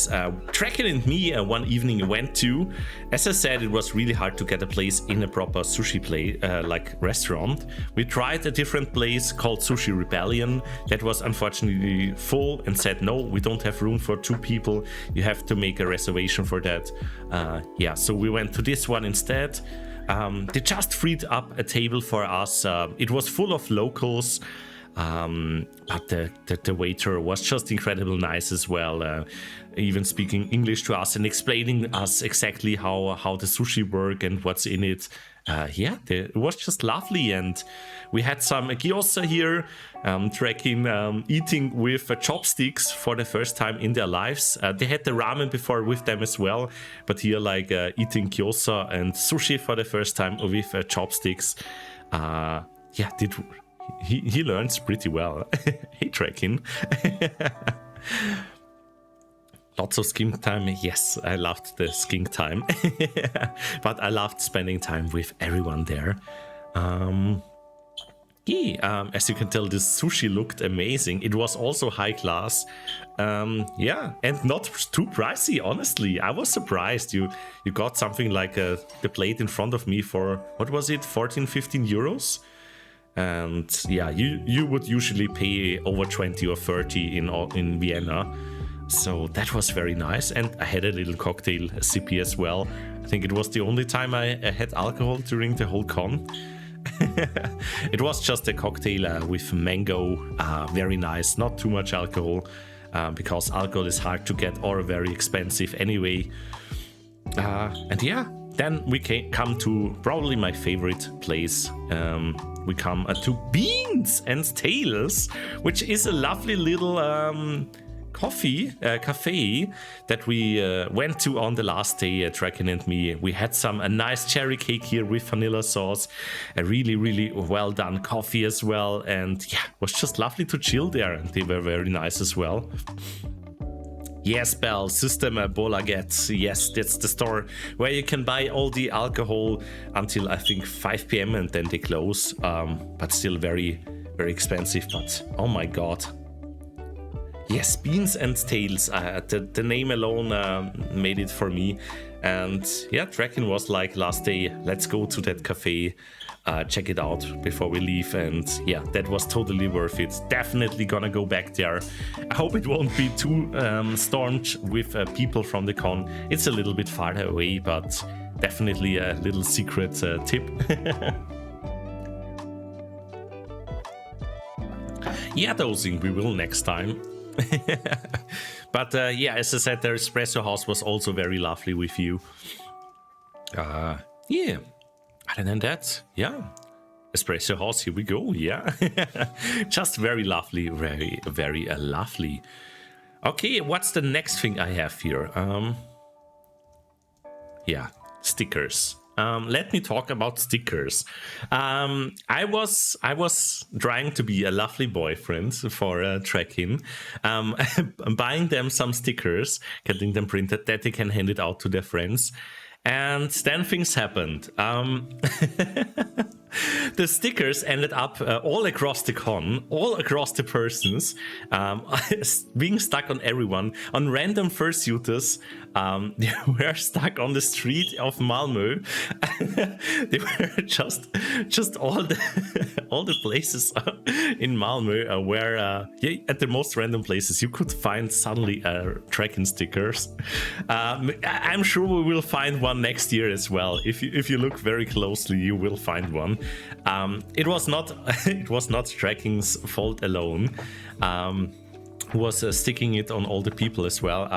Trekkin and me one evening went to. As I said, it was really hard to get a place in a proper sushi place, like restaurant. We tried a different place called Sushi Rebellion that was unfortunately full and said, no, we don't have room for 2 people. You have to make a reservation for that. Yeah, so we went to this one instead. They just freed up a table for us. It was full of locals. But the waiter was just incredibly nice as well, even speaking English to us and explaining us exactly how the sushi work and what's in it. Yeah, it was just lovely, and we had some gyoza here, Trekkin eating with chopsticks for the first time in their lives. They had the ramen before with them as well, but here like eating gyoza and sushi for the first time with chopsticks. Yeah, He learns pretty well. Hey, Trekkin. Lots of skink time. Yes, I loved the skink time. But I loved spending time with everyone there. Yeah, as you can tell, this sushi looked amazing. It was also high class. Yeah, and not too pricey, honestly. I was surprised. You got something like the plate in front of me for, what was it, 14-15 euros? And yeah, you would usually pay over 20 or 30 in Vienna, so that was very nice. And I had a little cocktail sippy as well. I think it was the only time I had alcohol during the whole con. It was just a cocktail with mango, very nice, not too much alcohol, because alcohol is hard to get or very expensive anyway. And yeah, then we come to probably my favorite place. We come to Beans and Tails, which is a lovely little cafe that we went to on the last day, Trekkin and me. We had a nice cherry cake here with vanilla sauce, a really, really well done coffee as well, and yeah, it was just lovely to chill there, and they were very nice as well. Yes, Bell, System Bolaget. Yes, that's the store where you can buy all the alcohol until I think 5 p.m. and then they close. But still very, very expensive. But oh my god. Yes, Beans and Tails. The name alone made it for me. And yeah, Trekkin was like last day, let's go to that cafe. Check it out before we leave, and yeah, that was totally worth it. Definitely gonna go back there. I hope it won't be too stormed with people from the con. It's a little bit farther away, but definitely a little secret tip. Yeah, dosing we will next time. But yeah, as I said, the espresso house was also very lovely with you. Yeah. Other than that, yeah, espresso house, here we go, yeah. Just very lovely, very, very lovely. Okay, what's the next thing I have here? Yeah, stickers. let me talk about stickers. I was trying to be a lovely boyfriend for Trekking, buying them some stickers, getting them printed that they can hand it out to their friends. And then things happened. The stickers ended up all across the con, all across the persons, being stuck on everyone, on random fursuiters. They were stuck on the street of Malmö. They were just all the places in Malmö where at the most random places you could find suddenly Trekking stickers. I'm sure we will find one next year as well. If you look very closely, you will find one. It was not Trekking's fault alone. Was sticking it on all the people as well.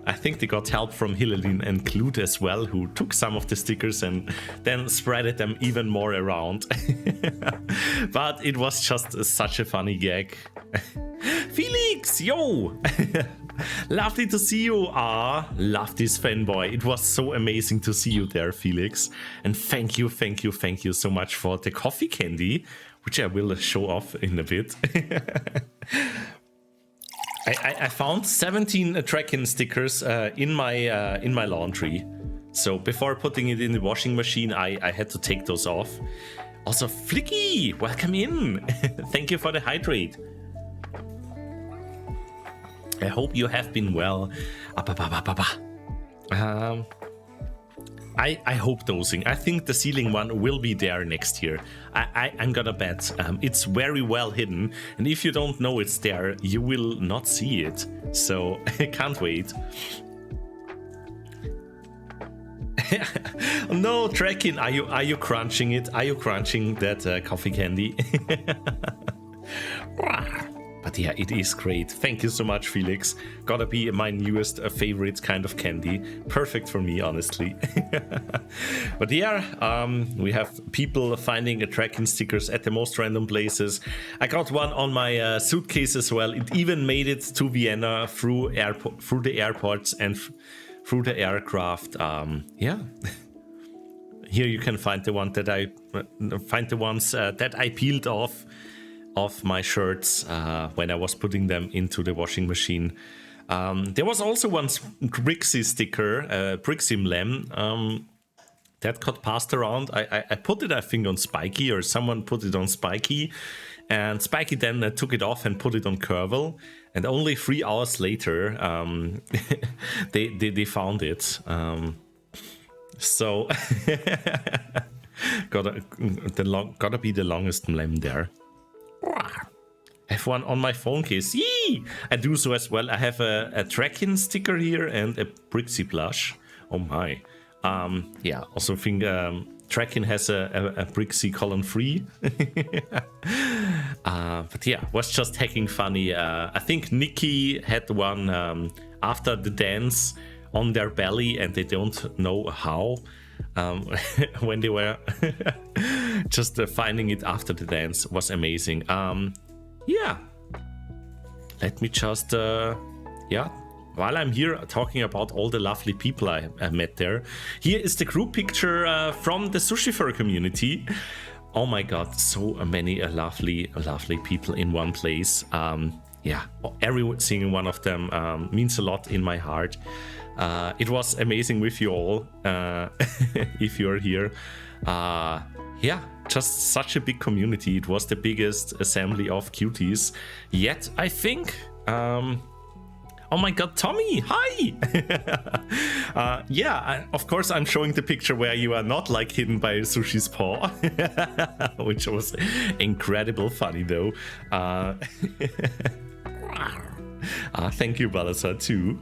I think they got help from Hilelin and Clute as well, who took some of the stickers and then spreaded them even more around. But it was just such a funny gag. Felix, yo! Lovely to see you. Love this fanboy. It was so amazing to see you there, Felix. And thank you so much for the coffee candy, which I will show off in a bit. I found 17 Trekking stickers in my laundry. So before putting it in the washing machine, I had to take those off. Also, Flicky, welcome in. Thank you for the hydrate. I hope you have been well. I hope dosing. I think the ceiling one will be there next year. I'm gonna bet. It's very well hidden, and if you don't know it's there, you will not see it. So I can't wait. No, Trekking, are you crunching it? Are you crunching that coffee candy? But yeah, it is great. Thank you so much, Felix. Gotta be my newest favorite kind of candy. Perfect for me, honestly. But yeah, we have people finding Trekking stickers at the most random places. I got one on my suitcase as well. It even made it to Vienna through the airports and through the aircraft. Yeah. Here you can find the one that the ones that I peeled off my shirts when I was putting them into the washing machine. There was also one Brixxy sticker, Brixxy Mlem, that got passed around. I put it, I think, on Spiky, or someone put it on Spiky, and Spiky then took it off and put it on Curvel, and only 3 hours later they found it. So gotta be the longest Mlem there. I have one on my phone case. Yee! I do so as well. I have a Trekking sticker here and a Brixxy plush. Oh my. Yeah, also think Trekking has a Brixxy colon free. But yeah, was just hacking funny. I think Nikki had one after the dance on their belly, and they don't know how. When they were just finding it after the dance was amazing. Yeah, let me just yeah, while I'm here talking about all the lovely people I met there, here is the group picture from the Sushifer community. Oh my god, so many lovely people in one place. Yeah, every single one of them means a lot in my heart. It was amazing with you all, if you're here. Yeah, just such a big community. It was the biggest assembly of cuties yet, I think. Oh my god, Tommy, hi! Yeah, of course I'm showing the picture where you are not like hidden by Sushi's paw, which was incredible funny though. Thank you, Balazar, too.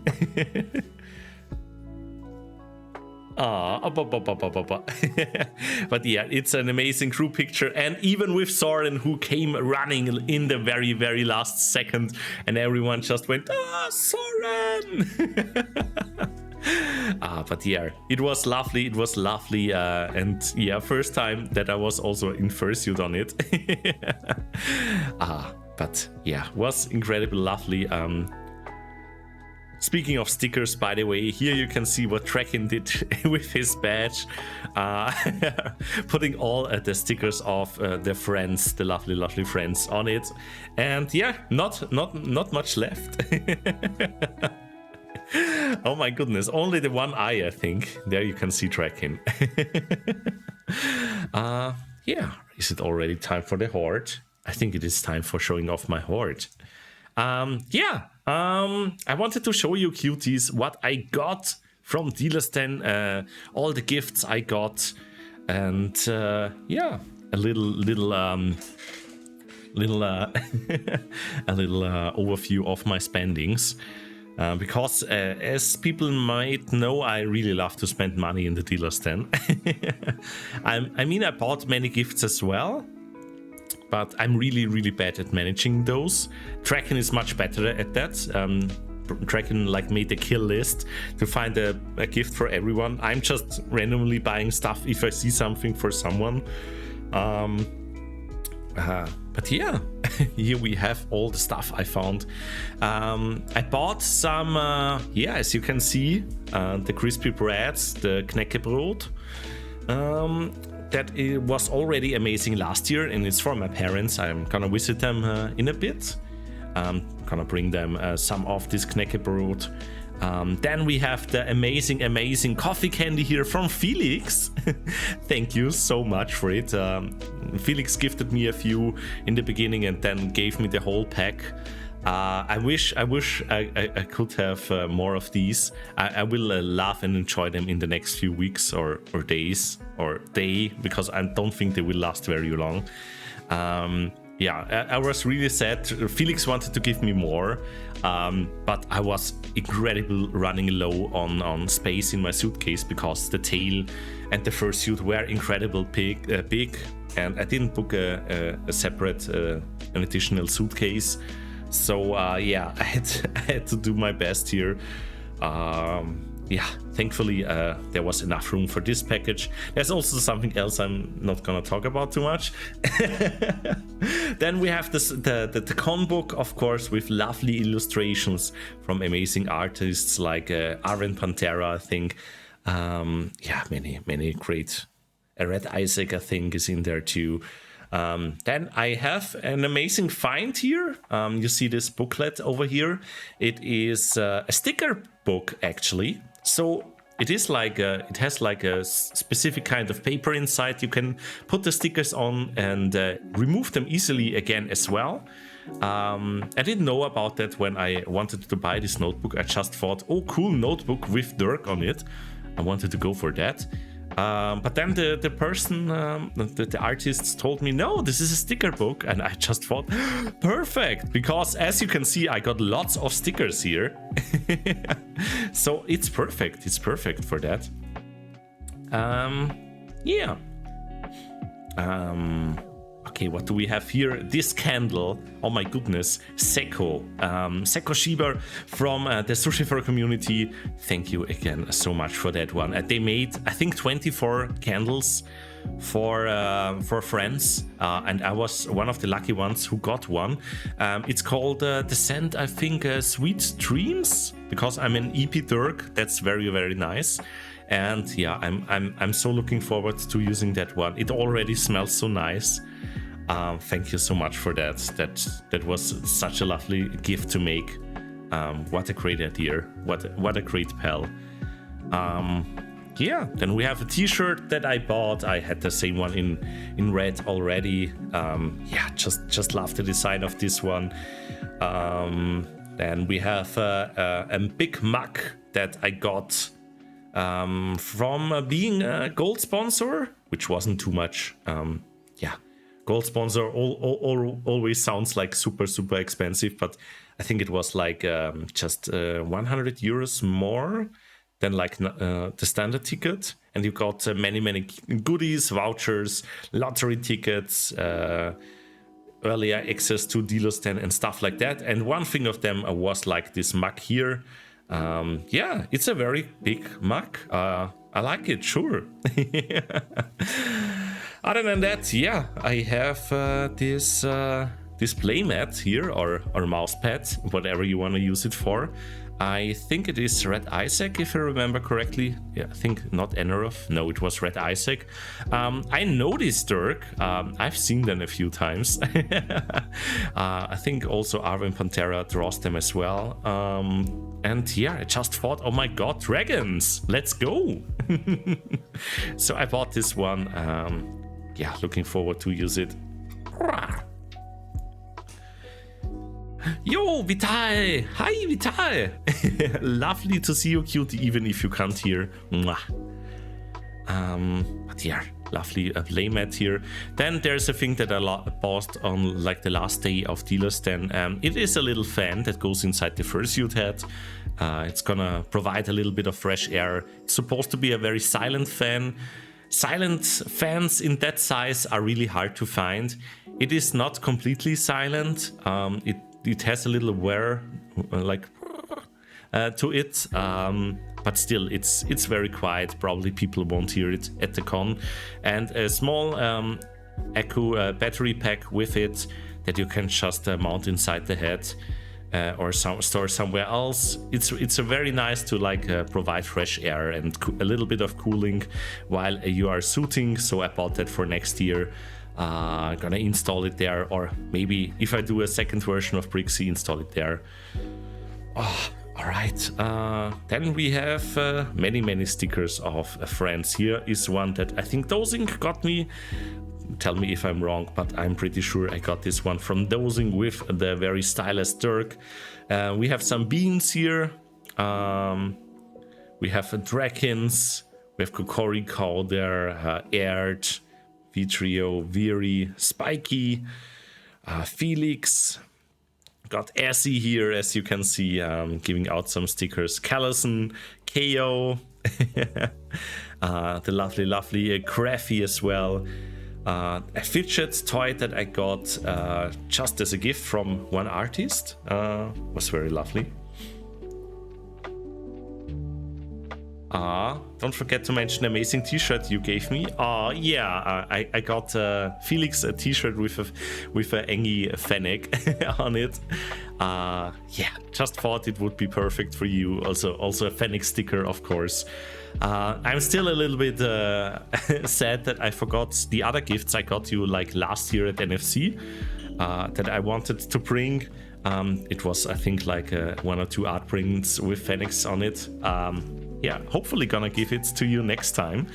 But yeah, it's an amazing group picture, and even with Soren, who came running in the very, very last second, and everyone just went, Soren! But yeah, it was lovely, and yeah, first time that I was also in fursuit on it. But yeah, was incredibly lovely. Speaking of stickers, by the way, here you can see what Draken did with his badge, putting all the stickers of their friends, the lovely friends, on it. And yeah, not much left. Oh my goodness, only the one eye, I think. There you can see Draken. Yeah, is it already time for the horde? I think it is time for showing off my horde. I wanted to show you, cuties, what I got from Dealer's Den, all the gifts I got, and yeah, a little a little overview of my spendings. Because as people might know, I really love to spend money in the Dealer's Den. I mean, I bought many gifts as well, but I'm really bad at managing those. Draken is much better at that. Draken made a kill list to find a gift for everyone. I'm just randomly buying stuff if I see something for someone. But yeah, here we have all the stuff I found. I bought some, as you can see, the crispy breads, the Knäckebrot. That it was already amazing last year, and it's for my parents. I'm gonna visit them in a bit. Gonna bring them some of this Knäckebrot. Then we have the amazing coffee candy here from Felix. Thank you so much for it. Felix gifted me a few in the beginning and then gave me the whole pack. I wish I could have more of these. I will laugh and enjoy them in the next few weeks or days or day, because I don't think they will last very long. Yeah, I was really sad. Felix wanted to give me more, but I was incredibly running low on space in my suitcase because the tail and the fursuit were incredibly big, and I didn't book a separate, an additional suitcase. So yeah, I had to do my best here. Yeah, thankfully there was enough room for this package. There's also something else I'm not gonna talk about too much. Then we have the con book, of course, with lovely illustrations from amazing artists like Arven Pantera, I think. Yeah, many great. Red Isaac, I think, is in there too. Then I have an amazing find here. You see this booklet over here. It is a sticker book, actually. So it is it has a specific kind of paper inside. You can put the stickers on and remove them easily again as well. I didn't know about that when I wanted to buy this notebook. I just thought, oh, cool notebook with Dirk on it. I wanted to go for that. But then the person, the artists told me, no, this is a sticker book. And I just thought, perfect, because as you can see, I got lots of stickers here. So it's perfect for that. Yeah. Okay, what do we have here? This candle, oh my goodness, Seko Shiba from the Sushifer community. Thank you again so much for that one. They made, I think, 24 candles for friends, and I was one of the lucky ones who got one. It's called the scent, I think, Sweet Dreams, because I'm an EP Dirk. That's very nice. And yeah, I'm so looking forward to using that one. It already smells so nice. Thank you so much for that. That was such a lovely gift to make. What a great idea. What a great pal. Yeah, then we have a t-shirt that I bought. I had the same one in red already. Yeah, just love the design of this one. Then we have a big mug that I got from being a gold sponsor, which wasn't too much. Yeah, gold sponsor always sounds like super expensive, but I think it was like just 100 euros more than like the standard ticket, and you got many goodies, vouchers, lottery tickets, earlier access to Dealer's Den and stuff like that. And one thing of them was like this mug here. Yeah, it's a very big mug. I like it, sure. Other than that, yeah, I have this this playmat here, or mouse pad, whatever you want to use it for. I think it is Red Isaac, if I remember correctly. Yeah, I think not Enoroth. No, it was Red Isaac. I know this Dirk. I've seen them a few times. I think also Arwen Pantera draws them as well. And yeah, I just thought, oh my god, dragons! Let's go! So I bought this one. Yeah, looking forward to use it. Yo, Vital! Hi, Vital! Lovely to see you, cutie, even if you can't hear. Mwah. But yeah, lovely playmat here. Then there's a thing that I bought on like the last day of Dealer's Den. It is a little fan that goes inside the fursuit head. It's gonna provide a little bit of fresh air. It's supposed to be a very silent fan. Silent fans in that size are really hard to find. It is not completely silent. It has a little wear like to it, but still it's very quiet. Probably people won't hear it at the con. And a small Echo battery pack with it that you can just mount inside the head or store somewhere else. It's a very nice to like provide fresh air and a little bit of cooling while you are suiting. So I bought that for next year. Gonna install it there, or maybe if I do a second version of Brixxy, install it there. Oh, all right. Then we have many stickers of friends. Here is one that I think Dozing got me. Tell me if I'm wrong, but I'm pretty sure I got this one from Dozing with the very stylish Dirk. We have some beans here. We have Drakins. We have Kokori, Calder, Erd, Vitrio, Viri, Spiky, Felix. Got Essie here, as you can see, giving out some stickers. Callison, KO, the lovely Craffy as well. A fidget toy that I got just as a gift from one artist. Was very lovely. Don't forget to mention the amazing t-shirt you gave me. Yeah, I got Felix a t-shirt with a Engi Fennec on it. Yeah, just thought it would be perfect for you. Also a Fennec sticker, of course. I'm still a little bit sad that I forgot the other gifts I got you like last year at NFC that I wanted to bring. It was, I think, like one or two art prints with Fenix on it. Yeah, hopefully gonna give it to you next time.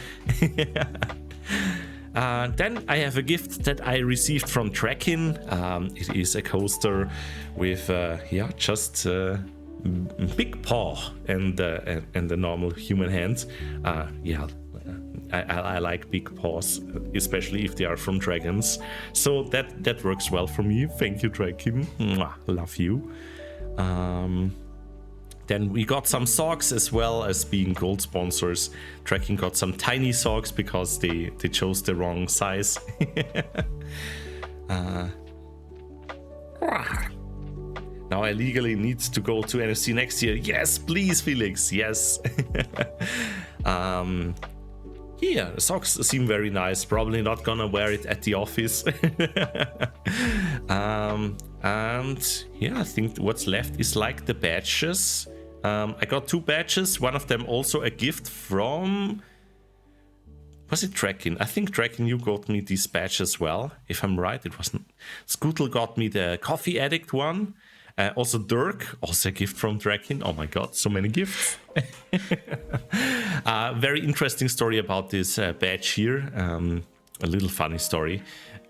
Then I have a gift that I received from Drakin. It is a coaster with, yeah, just big paw and the normal human hand. Yeah, I like big paws, especially if they are from dragons. So that works well for me. Thank you, Drakin. Mwah, love you. Then we got some socks as well as being gold sponsors. Drakin got some tiny socks because they chose the wrong size. Now I legally need to go to NFC next year. Yes, please, Felix. Yes. Yeah, the socks seem very nice. Probably not gonna wear it at the office. And yeah, I think what's left is like the badges. I got 2 badges. One of them also a gift from... Was it Drakin? I think Drakin, you got me this badge as well. If I'm right, it wasn't. Scootle got me the Coffee Addict one. Also Dirk, also a gift from Drakin. Oh my god, so many gifts. Very interesting story about this badge here. A little funny story.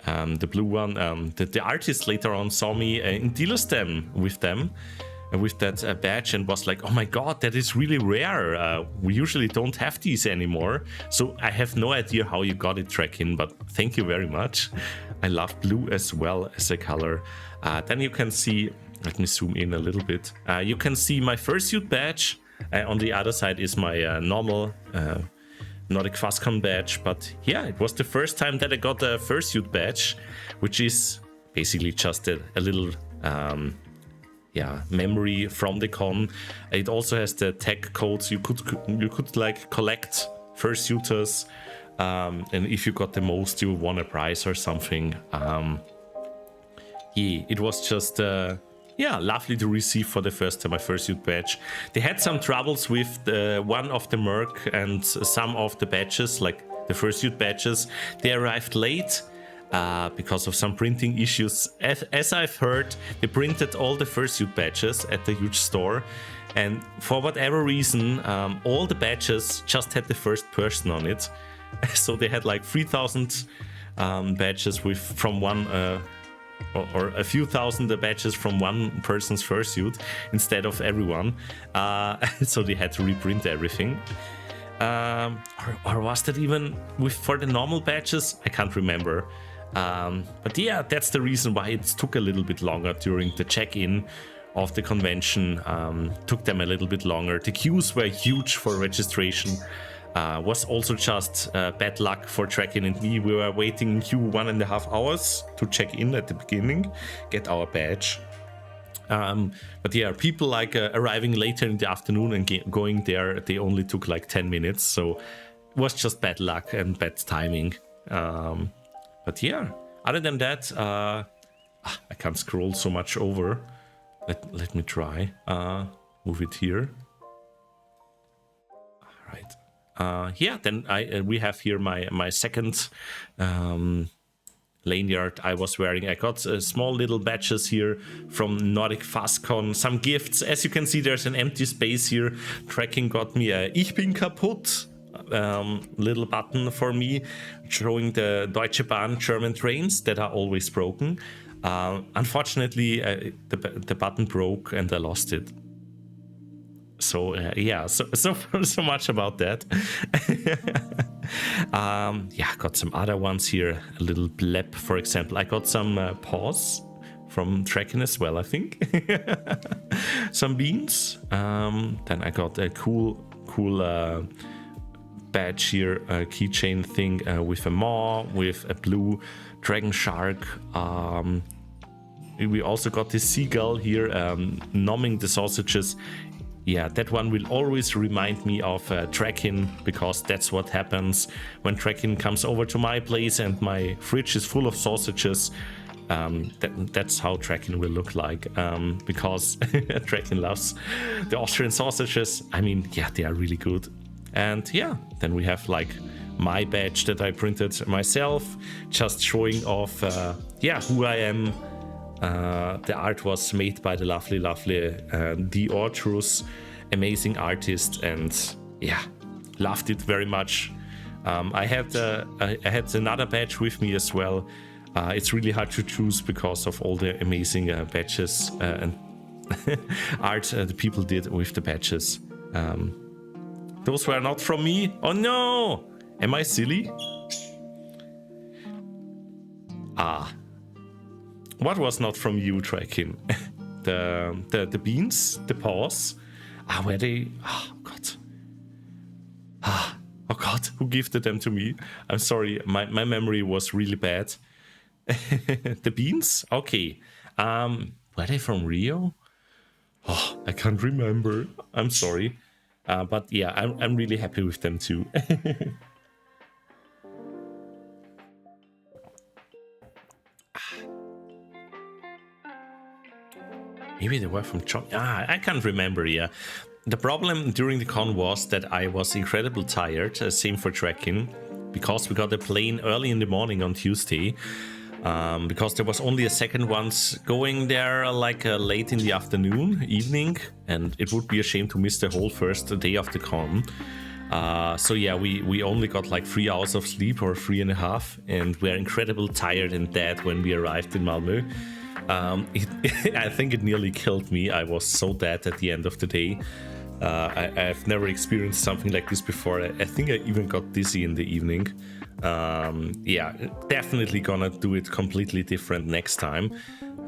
The blue one, the artist later on saw me in Dealer's Den with them. With that badge, and was like, oh my god, that is really rare. We usually don't have these anymore. So I have no idea how you got it, Drakin, but thank you very much. I love blue as well as a color. Then you can see, let me zoom in a little bit. You can see my fursuit badge. On the other side is my normal Nordic Fastcon badge. But yeah, it was the first time that I got a fursuit badge, which is basically just a little... yeah, memory from the con. It also has the tag codes. You could like collect fursuiters, and if you got the most, you won a prize or something. yeah, it was just yeah, lovely to receive for the first time my fursuit badge. They had some troubles with one of the Merc and some of the badges, like the fursuit badges. They arrived late because of some printing issues. As I've heard, they printed all the fursuit badges at the huge store, and for whatever reason, all the badges just had the first person on it. So they had like 3,000 badges from one or a few thousand badges from one person's fursuit instead of everyone. So they had to reprint everything. Or was that even for the normal badges? I can't remember. But yeah, that's the reason why it took a little bit longer during the check-in of the convention. Took them a little bit longer. The queues were huge for registration. Was also just bad luck for Tracking and me. We were waiting in queue 1.5 hours to check in at the beginning, get our badge. But yeah, people like arriving later in the afternoon and going there, they only took like 10 minutes. So it was just bad luck and bad timing. But yeah, other than that, I can't scroll so much over. Let me try. Move it here. All right. Yeah, then we have here my second lanyard I was wearing. I got small little badges here from Nordic FastCon, some gifts. As you can see, there's an empty space here. Tracking got me a Ich bin kaputt little button for me, showing the Deutsche Bahn German trains that are always broken. Unfortunately, the button broke and I lost it. So yeah, so much about that. Yeah, got some other ones here. A little blep, for example. I got some paws from Tracking as well, I think. Some beans. Then I got a cool badge here, a keychain thing with a maw, with a blue dragon shark. We also got this seagull here, numbing the sausages. Yeah, that one will always remind me of Tracking, because that's what happens when Tracking comes over to my place and my fridge is full of sausages. That's how Tracking will look like, because Tracking loves the Austrian sausages. I mean, yeah, they are really good. And yeah, then we have like my badge that I printed myself, just showing off, yeah, who I am. The art was made by the lovely The Ortrus, amazing artist, and yeah, loved it very much. I had another badge with me as well. It's really hard to choose because of all the amazing badges and art the people did with the badges. Those were not from me. Oh no! Am I silly? What was not from you, Tracking? the beans, the paws. Were they? Oh God. Oh God, who gifted them to me? I'm sorry, my memory was really bad. The beans? Okay. Were they from Rio? Oh, I can't remember. I'm sorry. But yeah, I'm really happy with them too. Maybe they were from John. I can't remember, yeah. The problem during the con was that I was incredibly tired, same for Tracking, because we got a plane early in the morning on Tuesday, because there was only a second ones going there like late in the evening, and it would be a shame to miss the whole first day of the con. So yeah, we only got like 3 hours of sleep, or 3.5, and we're incredibly tired and dead when we arrived in Malmö. I think it nearly killed me. I was so dead at the end of the day. I've never experienced something like this before. I think I even got dizzy in the evening. Yeah, definitely gonna do it completely different next time.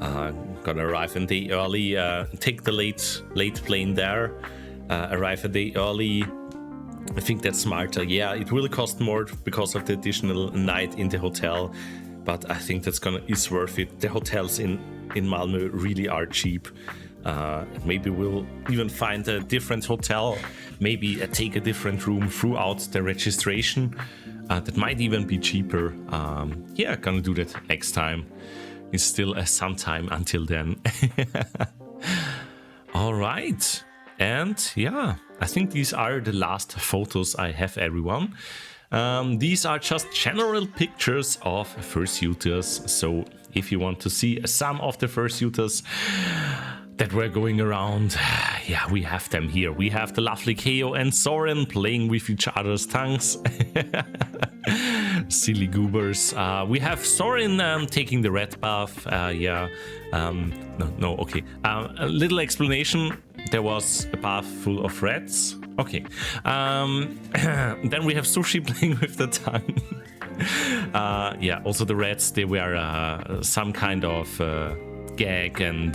Gonna arrive a day early, take the late plane there, arrive a day early. I think that's smarter. Yeah, it will cost more because of the additional night in the hotel, but I think is worth it. The hotels in Malmö really are cheap. Maybe we'll even find a different hotel, maybe take a different room throughout the registration. That might even be cheaper. Yeah, gonna do that next time. It's still some time until then. All right. And yeah, I think these are the last photos I have, everyone. These are just general pictures of fursuiters. So if you want to see some of the fursuiters that were going around, yeah, we have them here. We have the lovely Keo and Soren playing with each other's tongues. Silly goobers. We have Soren taking the red bath. Yeah. Okay. A little explanation. There was a bath full of rats. Okay. Then we have Sushi playing with the tongue. Yeah, also the rats, they were some kind of gag, and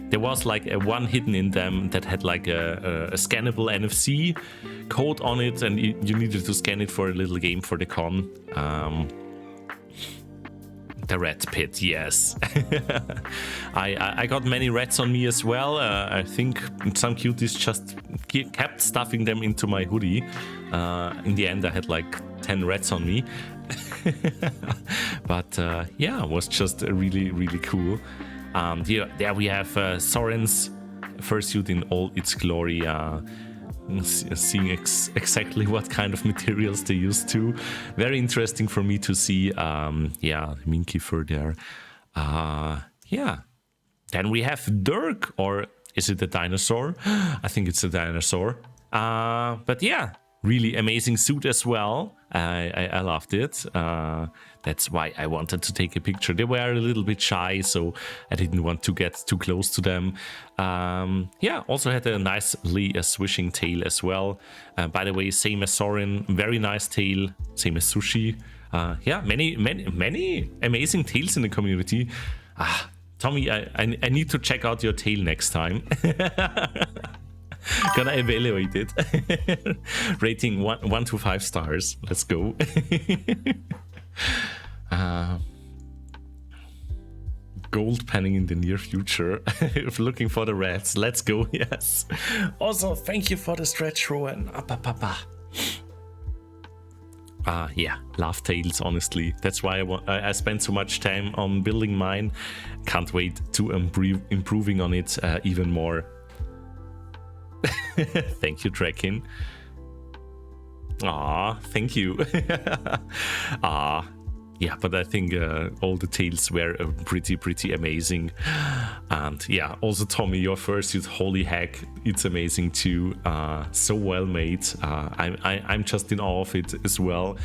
there was like one hidden in them that had like a scannable NFC code on it, and you needed to scan it for a little game for the con. The rat pit, yes. I got many rats on me as well. I think some cuties just kept stuffing them into my hoodie. In the end, I had like 10 rats on me. But yeah, it was just really, really cool. Yeah, there we have Soren's fursuit in all its glory. Seeing exactly what kind of materials they used to. Very interesting for me to see. Yeah, minky fur there. Yeah. Then we have Dirk, or is it a dinosaur? I think it's a dinosaur. But yeah, really amazing suit as well. I loved it. That's why I wanted to take a picture. They were a little bit shy, so I didn't want to get too close to them. Yeah, also had a nicely swishing tail as well. By the way, same as Soren, very nice tail. Same as Sushi. Yeah, many amazing tails in the community. Tommy, I need to check out your tail next time. Gonna evaluate it. Rating 1 to 5 stars. Let's go. Gold panning in the near future. If looking for the rats, let's go. Yes. Also, thank you for the stretch, Rowan. Yeah, love tails, honestly. That's why I spent so much time on building mine. Can't wait to improving on it even more. Thank you, Draken. Thank you. Yeah, but I think all the tails were pretty amazing. And yeah, also Tommy, your fursuit, holy heck, it's amazing too. So well made. I'm just in awe of it as well.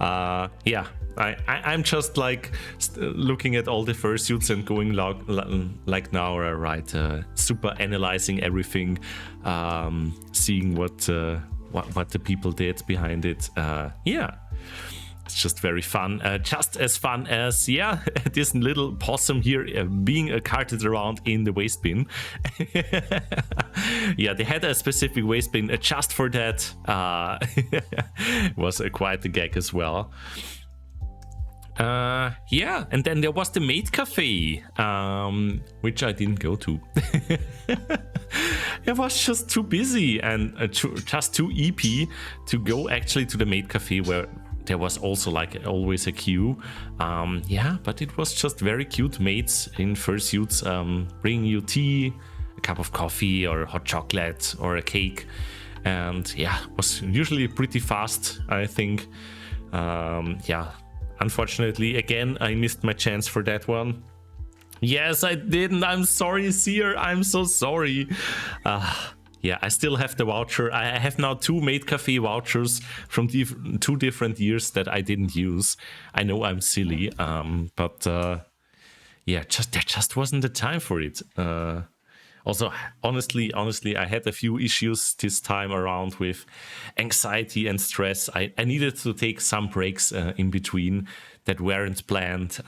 Yeah, I'm just like looking at all the fursuits and going like now, right? Super analyzing everything, seeing what the people did behind it. Yeah. It's just very fun, just as fun as, yeah, this little possum here being carted around in the waste bin. Yeah, they had a specific waste bin just for that. Was quite a gag as well. Yeah, and then there was the maid cafe, which I didn't go to. It was just too busy and just too EP to go actually to the maid cafe, where there was also like always a queue. Yeah, but it was just very cute maids in fursuits, bringing you tea, a cup of coffee or hot chocolate or a cake. And yeah, it was usually pretty fast, I think. Yeah, unfortunately, again, I missed my chance for that one. Yes, I didn't. I'm sorry, Seer. I'm so sorry. Yeah, I still have the voucher. I have now 2 maid cafe vouchers from 2 different years that I didn't use. I know I'm silly, but yeah, there just wasn't the time for it. Also, honestly, I had a few issues this time around with anxiety and stress. I needed to take some breaks in between that weren't planned.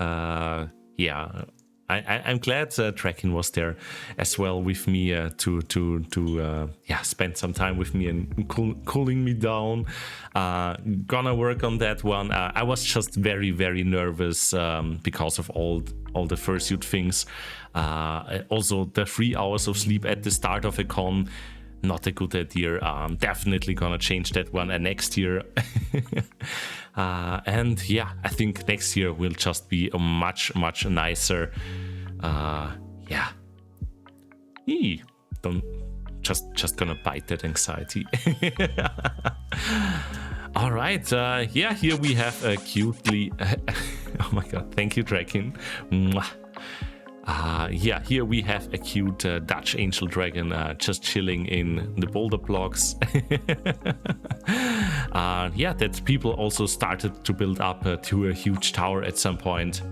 Yeah. I'm glad Draken was there as well with me to yeah, spend some time with me and cooling me down. Gonna work on that one. I was just very nervous because of all the fursuit things. Also the 3 hours of sleep at the start of a con. not a good idea. Definitely gonna change that one next year. And yeah, I think next year will just be a much nicer. Yeah. Don't just gonna bite that anxiety. All right. Yeah, here we have a cutely. Oh my god! Thank you, Dragon. Yeah, here we have a cute Dutch angel dragon just chilling in the boulder blocks. Yeah, that people also started to build up to a huge tower at some point.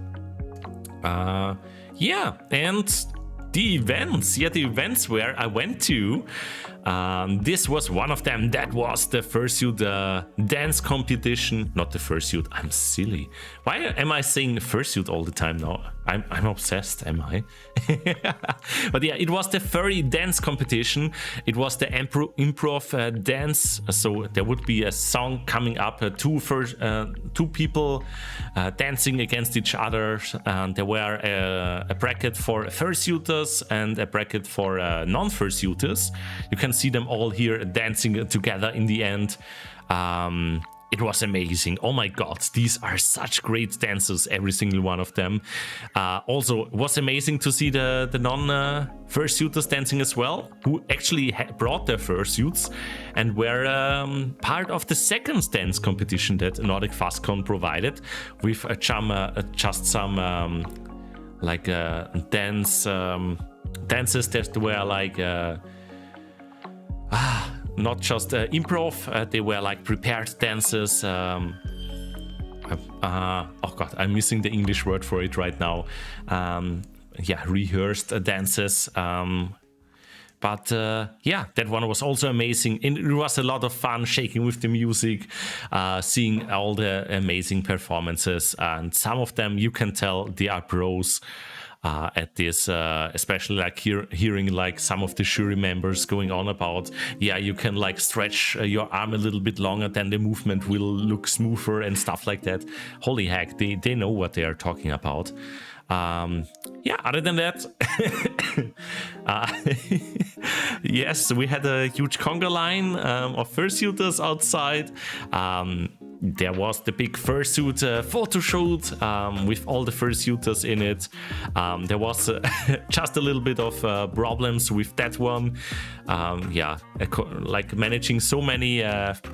Yeah, and the events where I went to, this was one of them. That was the fursuit dance competition. Not the fursuit, I'm silly. Why am I saying fursuit all the time now? I'm obsessed, am I? But yeah, it was the furry dance competition. It was the improv dance. So there would be a song coming up, two people dancing against each other. And there were a bracket for fursuiters and a bracket for non-fursuiters. You can see them all here dancing together in the end. It was amazing. Oh my god, these are such great dancers, every single one of them. Also, it was amazing to see the non-fursuiters dancing as well, who actually brought their fursuits and were part of the second dance competition that Nordic FastCon provided, with just some dances that were like not just improv, they were like prepared dances. Oh god, I'm missing the English word for it right now. Yeah, rehearsed dances. But yeah, that one was also amazing. And it was a lot of fun shaking with the music, seeing all the amazing performances. And some of them, you can tell they are pros. At this, especially like hearing like some of the jury members going on about, yeah, you can like stretch your arm a little bit longer, then the movement will look smoother and stuff like that. Holy heck, they know what they are talking about. Yeah, other than that, yes, we had a huge conga line of fursuiters outside. There was the big fursuit photo shoot with all the fursuiters in it. There was just a little bit of problems with that one. Yeah, like managing so many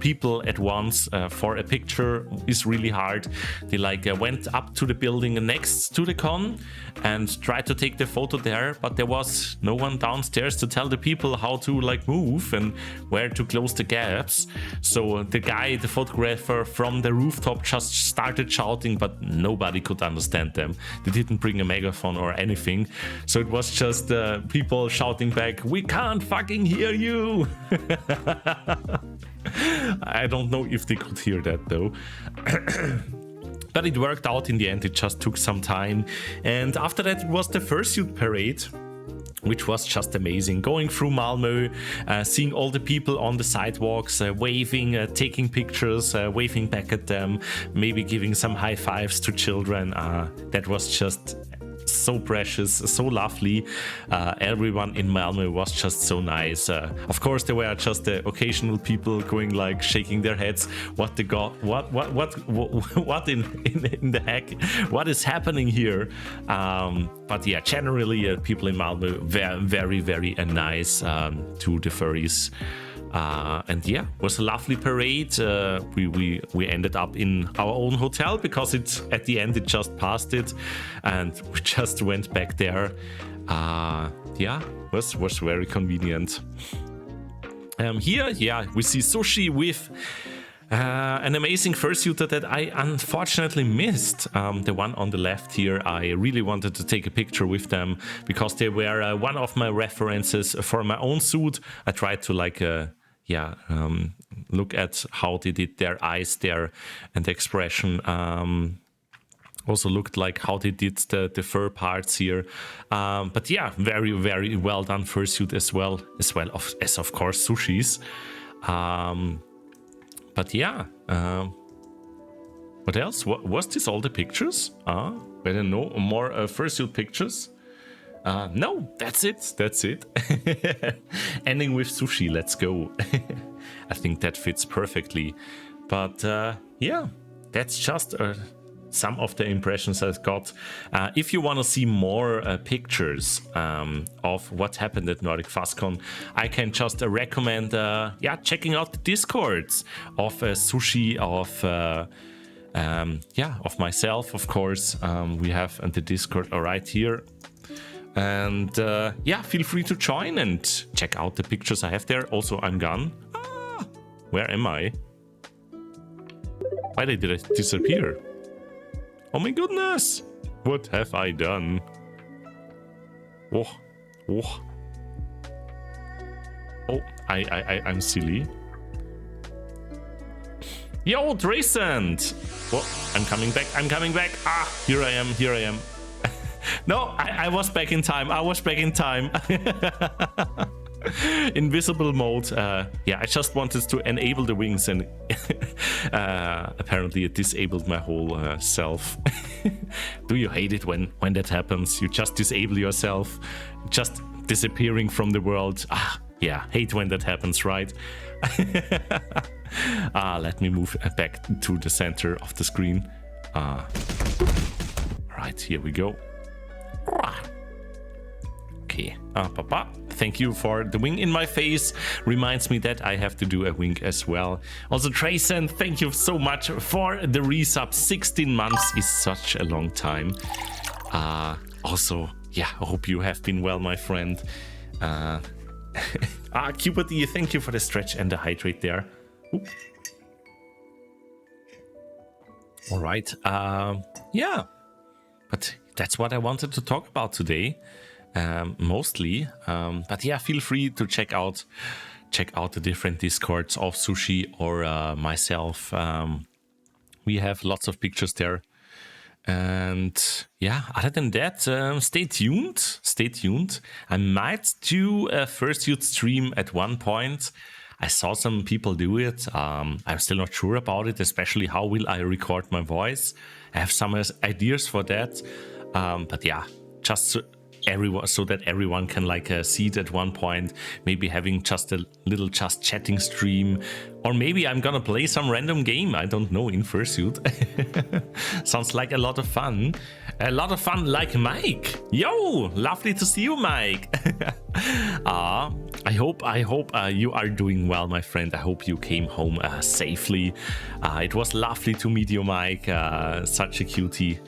people at once for a picture is really hard. They like went up to the building next to the con and tried to take the photo there, but there was no one downstairs to tell the people how to like move and where to close the gaps. So the guy, the photographer from the rooftop, just started shouting, but nobody could understand them. They didn't bring a megaphone or anything, so it was just people shouting back, "We can't fucking hear you." I don't know if they could hear that though. But it worked out in the end. It just took some time. And after that, it was the fursuit parade, which was just amazing. Going through Malmö, seeing all the people on the sidewalks, waving, taking pictures, waving back at them, maybe giving some high fives to children. That was just so precious, so lovely. Everyone in Malmö was just so nice. Of course, there were just the occasional people going like shaking their heads. What the god? What in the heck? What is happening here? But yeah, generally people in Malmö were very nice to the furries. And yeah, it was a lovely parade. We ended up in our own hotel because at the end it just passed it, and we just went back there. Yeah, was very convenient. Here, yeah, we see Sushi with an amazing fursuiter that I unfortunately missed. The one on the left here, I really wanted to take a picture with them because they were one of my references for my own suit. I tried to like look at how they did their eyes there and the expression. Also looked like how they did the fur parts here. But yeah, very well done fursuit as well as of course Sushi's. But yeah, what else? Was this all the pictures? I don't know, more fursuit pictures. No, that's it. That's it. Ending with sushi. Let's go. I think that fits perfectly. But yeah, that's just some of the impressions I've got. If you want to see more pictures of what happened at Nordic FastCon, I can just recommend checking out the Discords of Sushi, of myself, of course. We have the Discord right here. And feel free to join and check out the pictures I have there. Also, I'm gone. Where am I? Why did I disappear? Oh my goodness! What have I done? Oh, I'm silly. Yo, Draysand! Oh, I'm coming back. Here I am. No, I was back in time. Invisible mode. I just wanted to enable the wings, and apparently it disabled my whole self. Do you hate it when that happens? You just disable yourself, just disappearing from the world. Hate when that happens, right? Let me move back to the center of the screen. Right, here we go. Okay, Papa, thank you for the wing in my face. Reminds me that I have to do a wing as well. Also, Trayson, thank you so much for the resub. 16 months is such a long time. Also, I hope you have been well, my friend. QBD, thank you for the stretch and the hydrate there. Oop. All right, but that's what I wanted to talk about today. Mostly, but feel free to check out the different Discords of Sushi or myself. We have lots of pictures there, and other than that, stay tuned. I might do a fursuit stream at one point. I saw some people do it. I'm still not sure about it, especially how will I record my voice. I have some ideas for that, but just so that everyone can see it at one point, maybe having just a little chatting stream, or maybe I'm gonna play some random game, I don't know, in fursuit. Sounds like a lot of fun like Mike. Yo, lovely to see you, Mike. I hope you are doing well, my friend. I hope you came home safely. It was lovely to meet you, Mike. Such a cutie.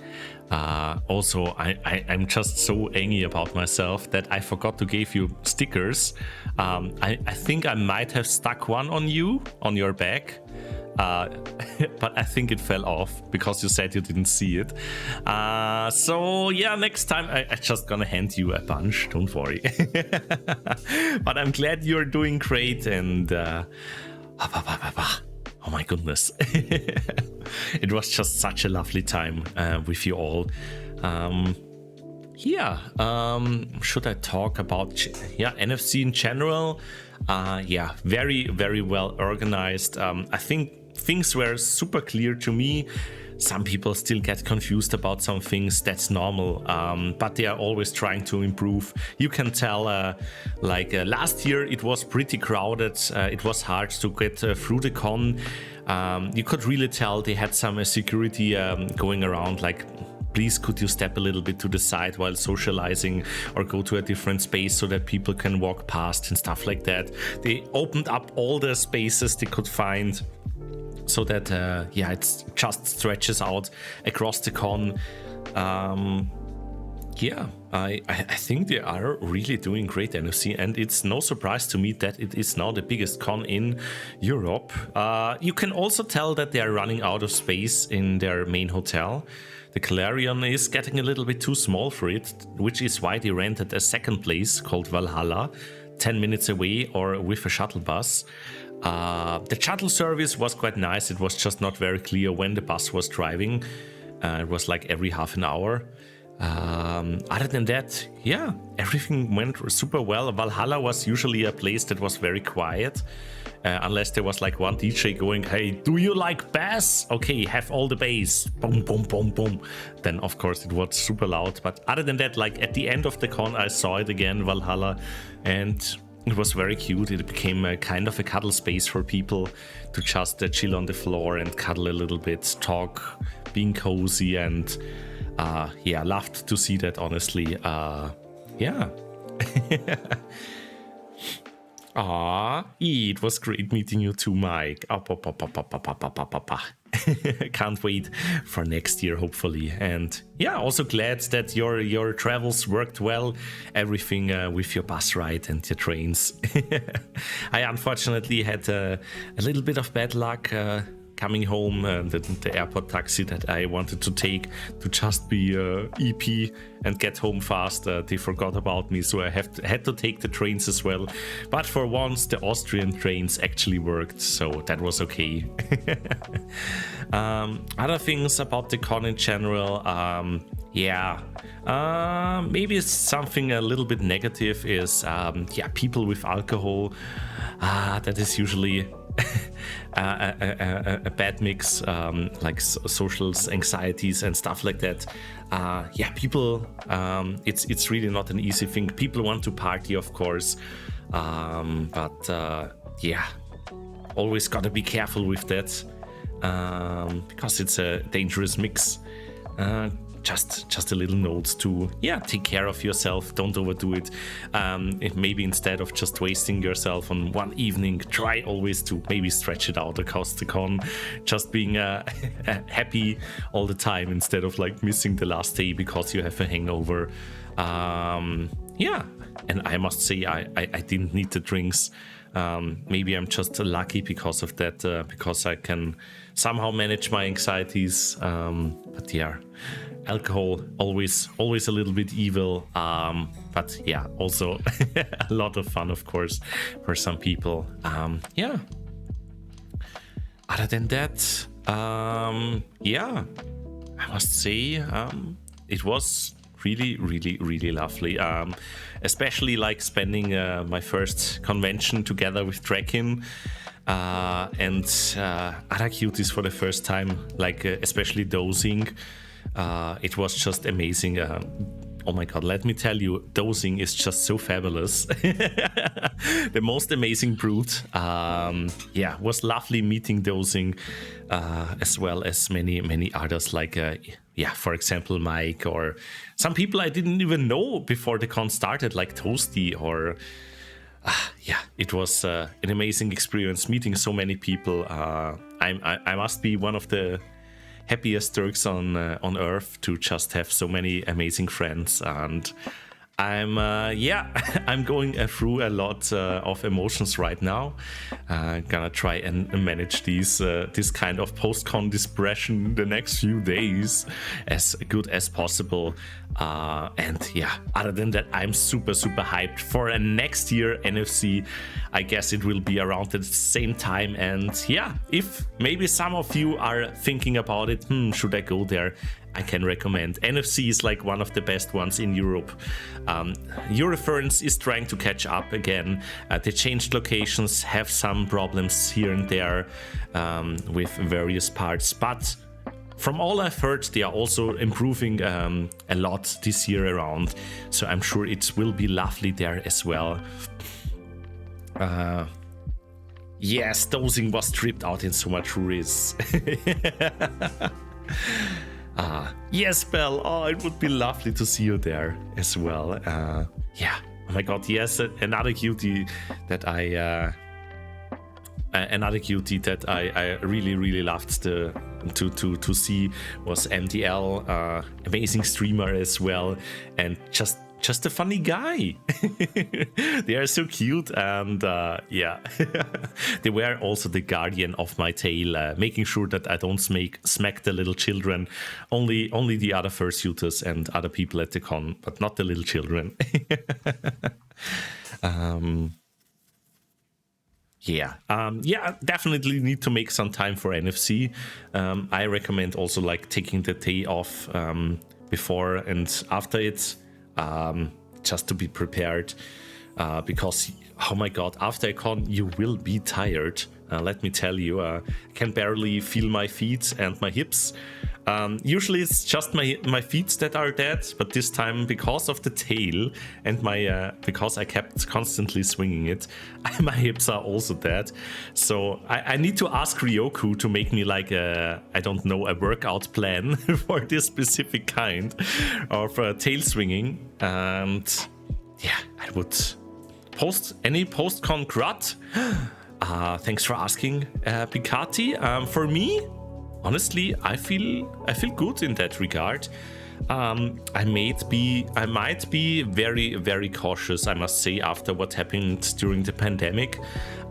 Also, I'm just so angry about myself that I forgot to give you stickers. I think I might have stuck one on your back, but I think it fell off because you said you didn't see it. So next time I just gonna hand you a bunch, don't worry. But I'm glad you're doing great, and oh my goodness. It was just such a lovely time with you all. Should I talk about NFC in general? Very, very well organized. I think things were super clear to me. Some people still get confused about some things. That's normal, but they are always trying to improve. You can tell, last year it was pretty crowded. It was hard to get through the con. You could really tell they had some security going around, please could you step a little bit to the side while socializing, or go to a different space so that people can walk past and stuff like that. They opened up all the spaces they could find, so that it just stretches out across the con. I think they are really doing great, NFC, and it's no surprise to me that it is now the biggest con in Europe. You can also tell that they are running out of space in their main hotel. The Clarion is getting a little bit too small for it, which is why they rented a second place called Valhalla, 10 minutes away, or with a shuttle bus. The shuttle service was quite nice. It was just not very clear when the bus was driving. It was every half an hour. Other than that, yeah, everything went super well. Valhalla was usually a place that was very quiet, unless there was like one DJ going, hey, do you like bass? Okay, have all the bass. Boom, boom, boom, boom. Then, of course, it was super loud. But other than that, like at the end of the con, I saw it again, Valhalla, and it was very cute. It became a kind of a cuddle space for people to just chill on the floor and cuddle a little bit, talk, being cozy, and yeah, loved to see that, honestly. Yeah. It was great meeting you too, Mike. Can't wait for next year, hopefully. And yeah, also glad that your travels worked well, everything with your bus ride and your trains. I unfortunately had a little bit of bad luck coming home. The airport taxi that I wanted to take to just be EP and get home fast, they forgot about me, so I had to take the trains as well. But for once, the Austrian trains actually worked, so that was okay. Other things about the con in general, yeah, maybe something a little bit negative is, yeah, people with alcohol. That is usually a bad mix, like social anxieties and stuff like that. Yeah, people, it's really not an easy thing. People want to party, of course, but yeah, always gotta be careful with that, because it's a dangerous mix. Just a little note to, yeah, take care of yourself, don't overdo it. Maybe instead of just wasting yourself on one evening, try always to maybe stretch it out across the con, just being happy all the time instead of like missing the last day because you have a hangover. Yeah, and I must say I didn't need the drinks. Maybe I'm just lucky because of that, because I can somehow manage my anxieties, but yeah, alcohol always a little bit evil, but yeah, also a lot of fun, of course, for some people. Yeah, other than that, yeah, I must say it was really lovely, especially like spending my first convention together with Draken and other cuties for the first time, like especially Dosing. It was just amazing. Oh my god, let me tell you, Dosing is just so fabulous. The most amazing brute. Yeah, was lovely meeting Dosing, as well as many others, like yeah, for example, Mike, or some people I didn't even know before the con started, like Toasty, or yeah, it was an amazing experience meeting so many people. I must be one of the happiest Turks on Earth to just have so many amazing friends, and I'm yeah, I'm going through a lot of emotions right now. Gonna try and manage these this kind of post-con depression the next few days as good as possible. And yeah, other than that, I'm super hyped for a next year NFC. I guess it will be around the same time. And yeah, if maybe some of you are thinking about it, should I go there? I can recommend. NFC is like one of the best ones in Europe. Eurofurence is trying to catch up again. They changed locations, have some problems here and there with various parts, but from all I've heard, they are also improving a lot this year around. So I'm sure it will be lovely there as well. Yes, Dosing was stripped out in so much riz. Yes, Belle. Oh, it would be lovely to see you there as well. Yeah. Oh my god. Yes, another cutie that I really loved to see was MDL, amazing streamer as well, and just a funny guy. They are so cute, and yeah, they were also the guardian of my tail, making sure that I don't smack the little children, only the other fursuiters and other people at the con, but not the little children. Yeah, definitely need to make some time for NFC. I recommend also like taking the day off before and after it, just to be prepared, because oh my god, after a con you will be tired. Let me tell you, I can barely feel my feet and my hips. Usually it's just my feet that are dead, but this time, because of the tail and because I kept constantly swinging it, my hips are also dead. So I need to ask Ryoku to make me like a workout plan for this specific kind of tail swinging. And yeah, I would post post-con grut. Thanks for asking, Picati. For me, honestly, I feel good in that regard. I might be very, very cautious, I must say, after what happened during the pandemic.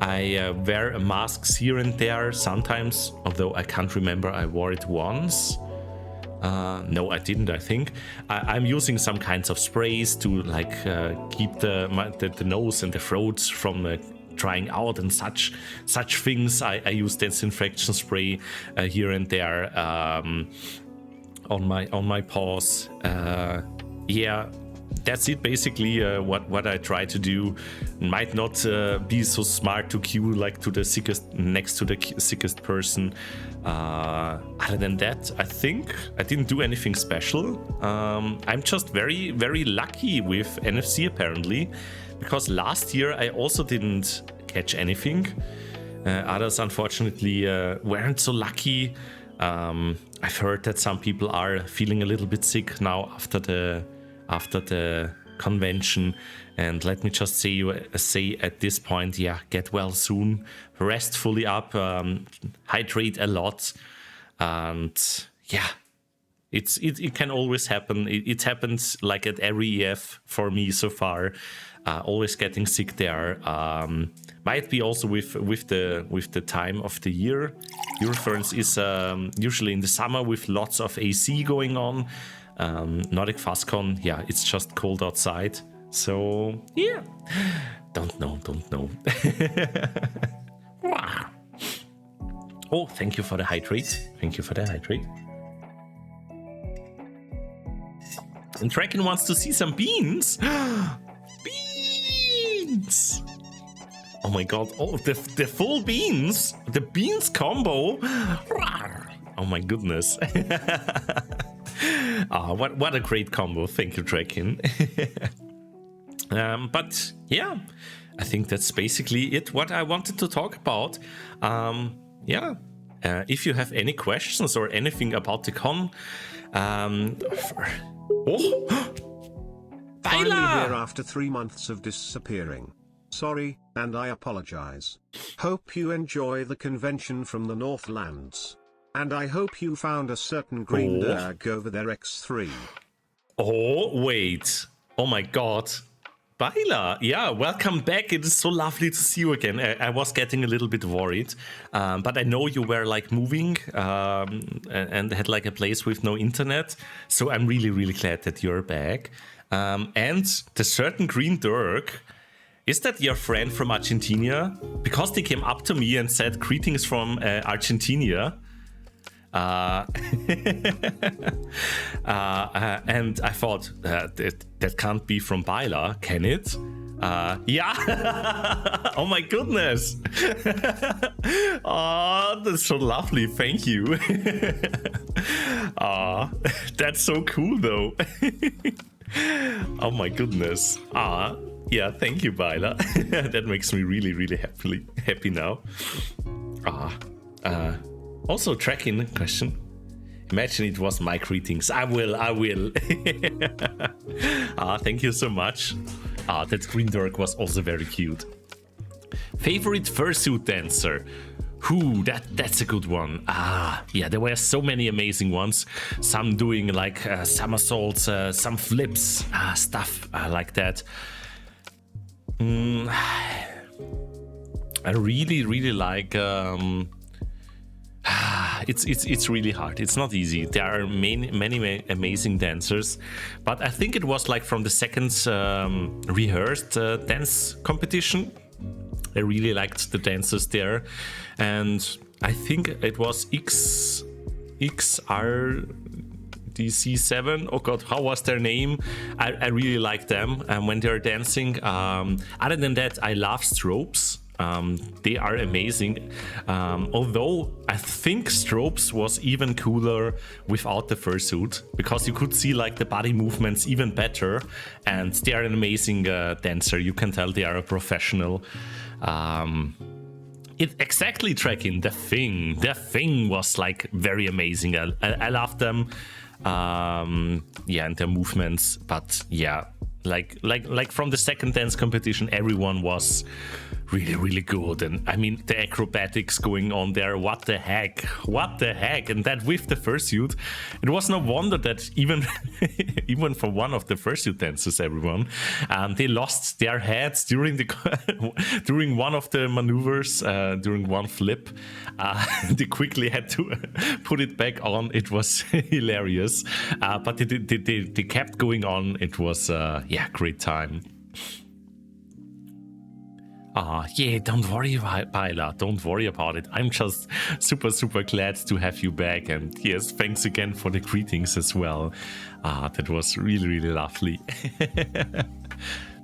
I wear masks here and there sometimes, although I can't remember I wore it once. No, I didn't, I think. I'm using some kinds of sprays to like keep the nose and the throat from drying out and such things. I use disinfection spray here and there on my paws. Yeah, that's it basically. What I try to do. Might not be so smart to queue like to the sickest, next to the sickest person. Other than that, I think I didn't do anything special. I'm just very, very lucky with NFC apparently, because last year I also didn't catch anything. Others unfortunately weren't so lucky. I've heard that some people are feeling a little bit sick now after the convention, and let me just say at this point, yeah, get well soon, rest fully up, hydrate a lot, and yeah, it can always happen. It happens like at every EF for me so far. Always getting sick there. Might be also with the time of the year. Eurofurence is usually in the summer with lots of AC going on. Nordic FastCon, yeah, it's just cold outside. So yeah, don't know. Oh, thank you for the hydrate. And Draken wants to see some beans. Beans! Oh my god, oh, the full beans! The beans combo! Oh my goodness. What a great combo. Thank you, Draken. But yeah, I think that's basically it, what I wanted to talk about. Yeah, if you have any questions or anything about the con... Finally here after 3 months of disappearing. Sorry, and I apologize. Hope you enjoy the convention from the Northlands. And I hope you found a certain green dirg over there X3. Oh, wait. Oh my god. Baila, yeah, welcome back. It is so lovely to see you again. I was getting a little bit worried, but I know you were like moving and had like a place with no internet. So I'm really, really glad that you're back. And the certain green dirk, is that your friend from Argentina? Because they came up to me and said greetings from Argentina. And I thought that can't be from Baila, can it? Yeah. Oh my goodness. Oh, that's so lovely. Thank you. That's so cool though. Oh my goodness. Yeah, thank you, Baila. That makes me really, really happy now. Also, tracking question. Imagine it was my greetings. I will. Thank you so much. That green dirk was also very cute. Favorite fursuit dancer? That's a good one. Yeah, there were so many amazing ones. Some doing like somersaults, some flips, stuff like that. I really, really like... It's really hard. It's not easy. There are many amazing dancers, but I think it was like from the second rehearsed dance competition. I really liked the dancers there, and I think it was XR DC7. Oh god, how was their name? I really like them when they're dancing. Other than that, I love Strobes. They are amazing. Although I think Strobes was even cooler without the fursuit, because you could see like the body movements even better, and they are an amazing dancer. You can tell they are a professional. Exactly, tracking the thing was like very amazing. I love them. Yeah, and their movements, but yeah, like from the second dance competition, everyone was really good. And I mean, the acrobatics going on there, what the heck, and that with the fursuit, it was no wonder that even even for one of the fursuit dancers, everyone, they lost their heads during the during one of the maneuvers, during one flip. They quickly had to put it back on. It was hilarious, but they kept going on. It was yeah, great time. Yeah, don't worry, Paila, don't worry about it. I'm just super glad to have you back, and yes, thanks again for the greetings as well. That was really lovely.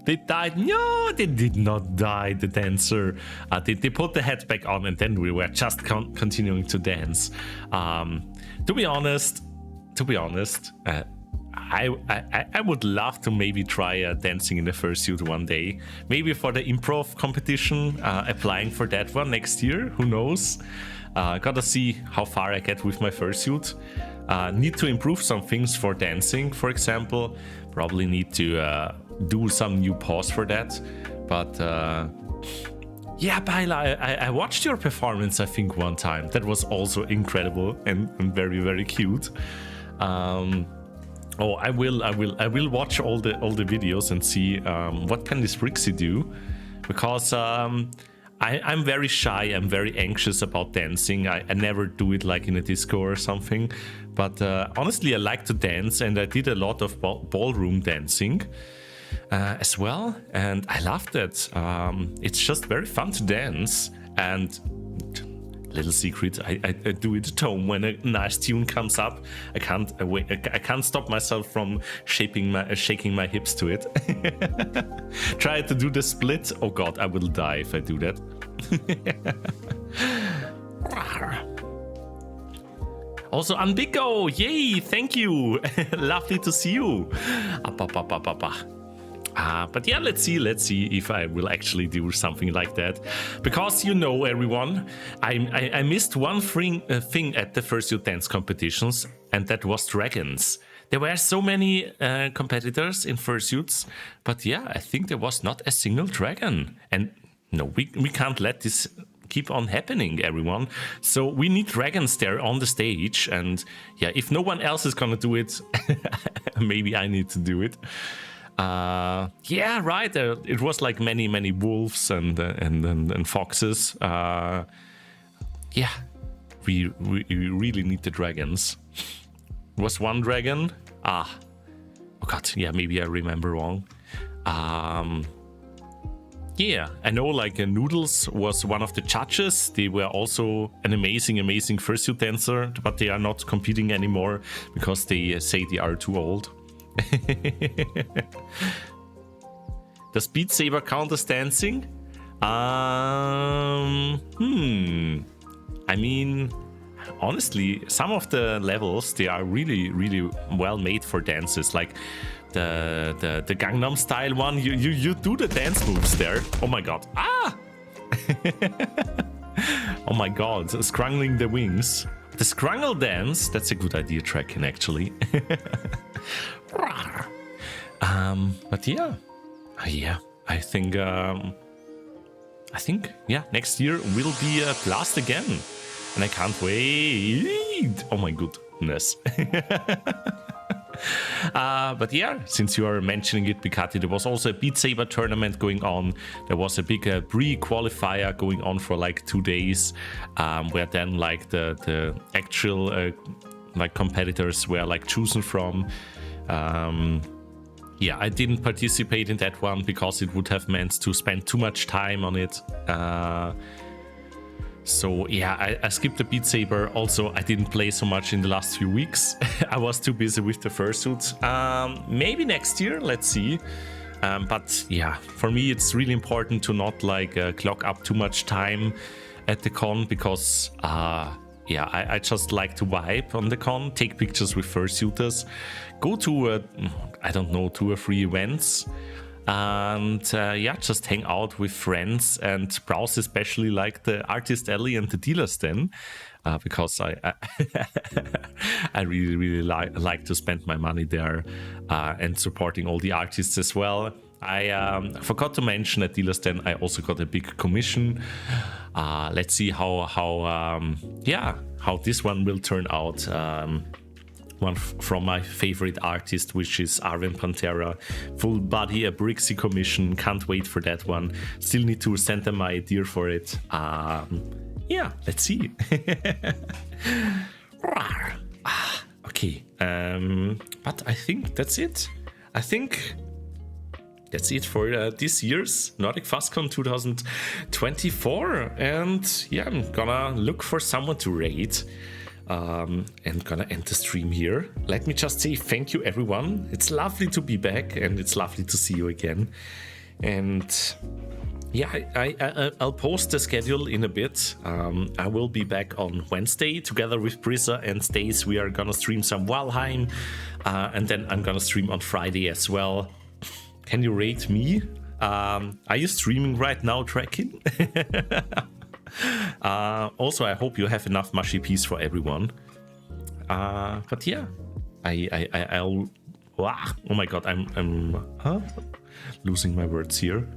They died? No, they did not die, the dancer. They put the head back on, and then we were just continuing to dance. To be honest, I would love to maybe try dancing in the fursuit one day. Maybe for the improv competition, applying for that one next year. Who knows? Gotta see how far I get with my fursuit. Need to improve some things for dancing, for example. Probably need to do some new pause for that. But yeah, Baila, I watched your performance, I think, one time. That was also incredible and very cute. Oh, I will watch all the videos and see what can this Brixxy do, because I'm very shy. I'm very anxious about dancing. I never do it like in a disco or something. But honestly, I like to dance, and I did a lot of ballroom dancing as well, and I loved it. It's just very fun to dance. And little secret, I do it at home when a nice tune comes up. I can't stop myself from shaking my hips to it. Try to do the split. Oh god, I will die if I do that. Also, Anbico, yay, thank you. Lovely to see you. But yeah, let's see if I will actually do something like that. Because you know, everyone, I missed one thing at the fursuit dance competitions, and that was dragons. There were so many competitors in fursuits, but yeah, I think there was not a single dragon. And no, we can't let this keep on happening, everyone. So we need dragons there on the stage, and yeah, if no one else is gonna do it, maybe I need to do it. Yeah, right. It was like many wolves and foxes. Yeah, we really need the dragons. Was one dragon? Oh god, yeah, maybe I remember wrong. Yeah, I know like Noodles was one of the judges. They were also an amazing fursuit dancer, but they are not competing anymore because they say they are too old. Does Beat Saber count as dancing? I mean, honestly, some of the levels, they are really well made for dances. Like the Gangnam Style one, you do the dance moves there. Oh my god. Ah! Oh my god, scrungling the wings. The scrungle dance, that's a good idea, tracking actually. But yeah, I think yeah, next year will be a blast again, and I can't wait. Oh my goodness. But yeah, since you are mentioning it, Bikati, there was also a Beat Saber tournament going on. There was a big pre-qualifier going on for like 2 days, where then like the actual like competitors were like chosen from. Yeah, I didn't participate in that one because it would have meant to spend too much time on it. So yeah, I skipped the Beat Saber. Also, I didn't play so much in the last few weeks. I was too busy with the fursuit. Maybe next year, let's see. But yeah, for me, it's really important to not like clock up too much time at the con, because yeah, I just like to vibe on the con, take pictures with fursuiters, go to I don't know, 2 or 3 events, and yeah, just hang out with friends and browse, especially like the Artist Alley and the Dealer's Den, because I I really like to spend my money there and supporting all the artists as well. I forgot to mention at Dealer's Den I also got a big commission. Let's see how this one will turn out. One from my favorite artist, which is Arven Pantera. Full body, a Brixxy commission. Can't wait for that one. Still need to send them my idea for it. Yeah, let's see. Okay, but I think that's it. I think that's it for this year's Nordic FastCon 2024. And yeah, I'm gonna look for someone to raid. And gonna end the stream here. Let me just say thank you, everyone. It's lovely to be back, and it's lovely to see you again. And yeah, I'll post the schedule in a bit. I will be back on Wednesday together with Brisa and Stace. We are gonna stream some Valheim, and then I'm gonna stream on Friday as well. Can you rate me? Are you streaming right now, Tracking? Also, I hope you have enough mushy peas for everyone. But yeah, I'll. Oh my god, I'm losing my words here.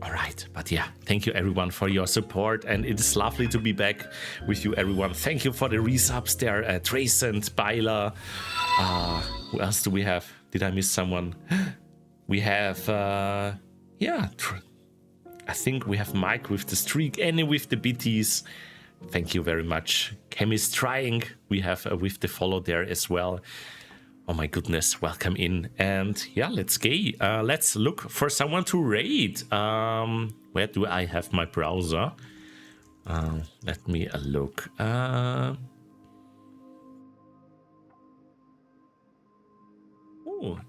All right, but yeah, thank you everyone for your support, and it is lovely to be back with you, everyone. Thank you for the resubs there, Trace and Baila. Who else do we have? Did I miss someone? We have yeah. I think we have Mike with the streak, Annie with the BTs. Thank you very much. Chem is trying. We have with the follow there as well. Oh my goodness, welcome in. And yeah, let's go. Let's look for someone to raid. Where do I have my browser? Let me look. Oh,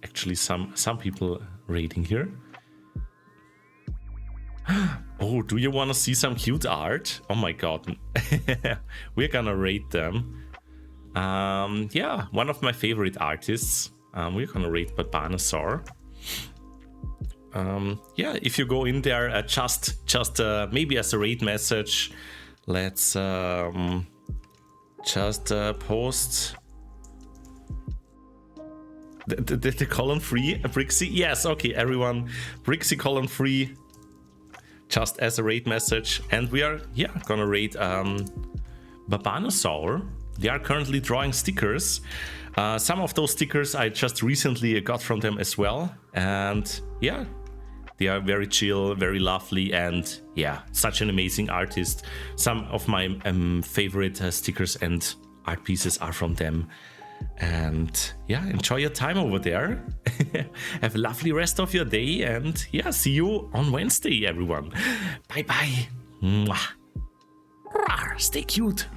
actually some people raiding here. Oh, do you want to see some cute art? Oh my god. We're gonna rate them. Yeah, one of my favorite artists. We're gonna rate Babanasaur. Yeah, if you go in there, just maybe as a raid message, let's just post the column free Brixxy. Yes, okay, everyone, Brixxy column free. Just as a raid message, and we are gonna raid Babanasaur. They are currently drawing stickers. Some of those stickers I just recently got from them as well, and yeah, they are very chill, very lovely, and yeah, such an amazing artist. Some of my favorite stickers and art pieces are from them. And yeah, enjoy your time over there. Have a lovely rest of your day, and yeah, see you on Wednesday, everyone. Bye bye. Mwah. Stay cute.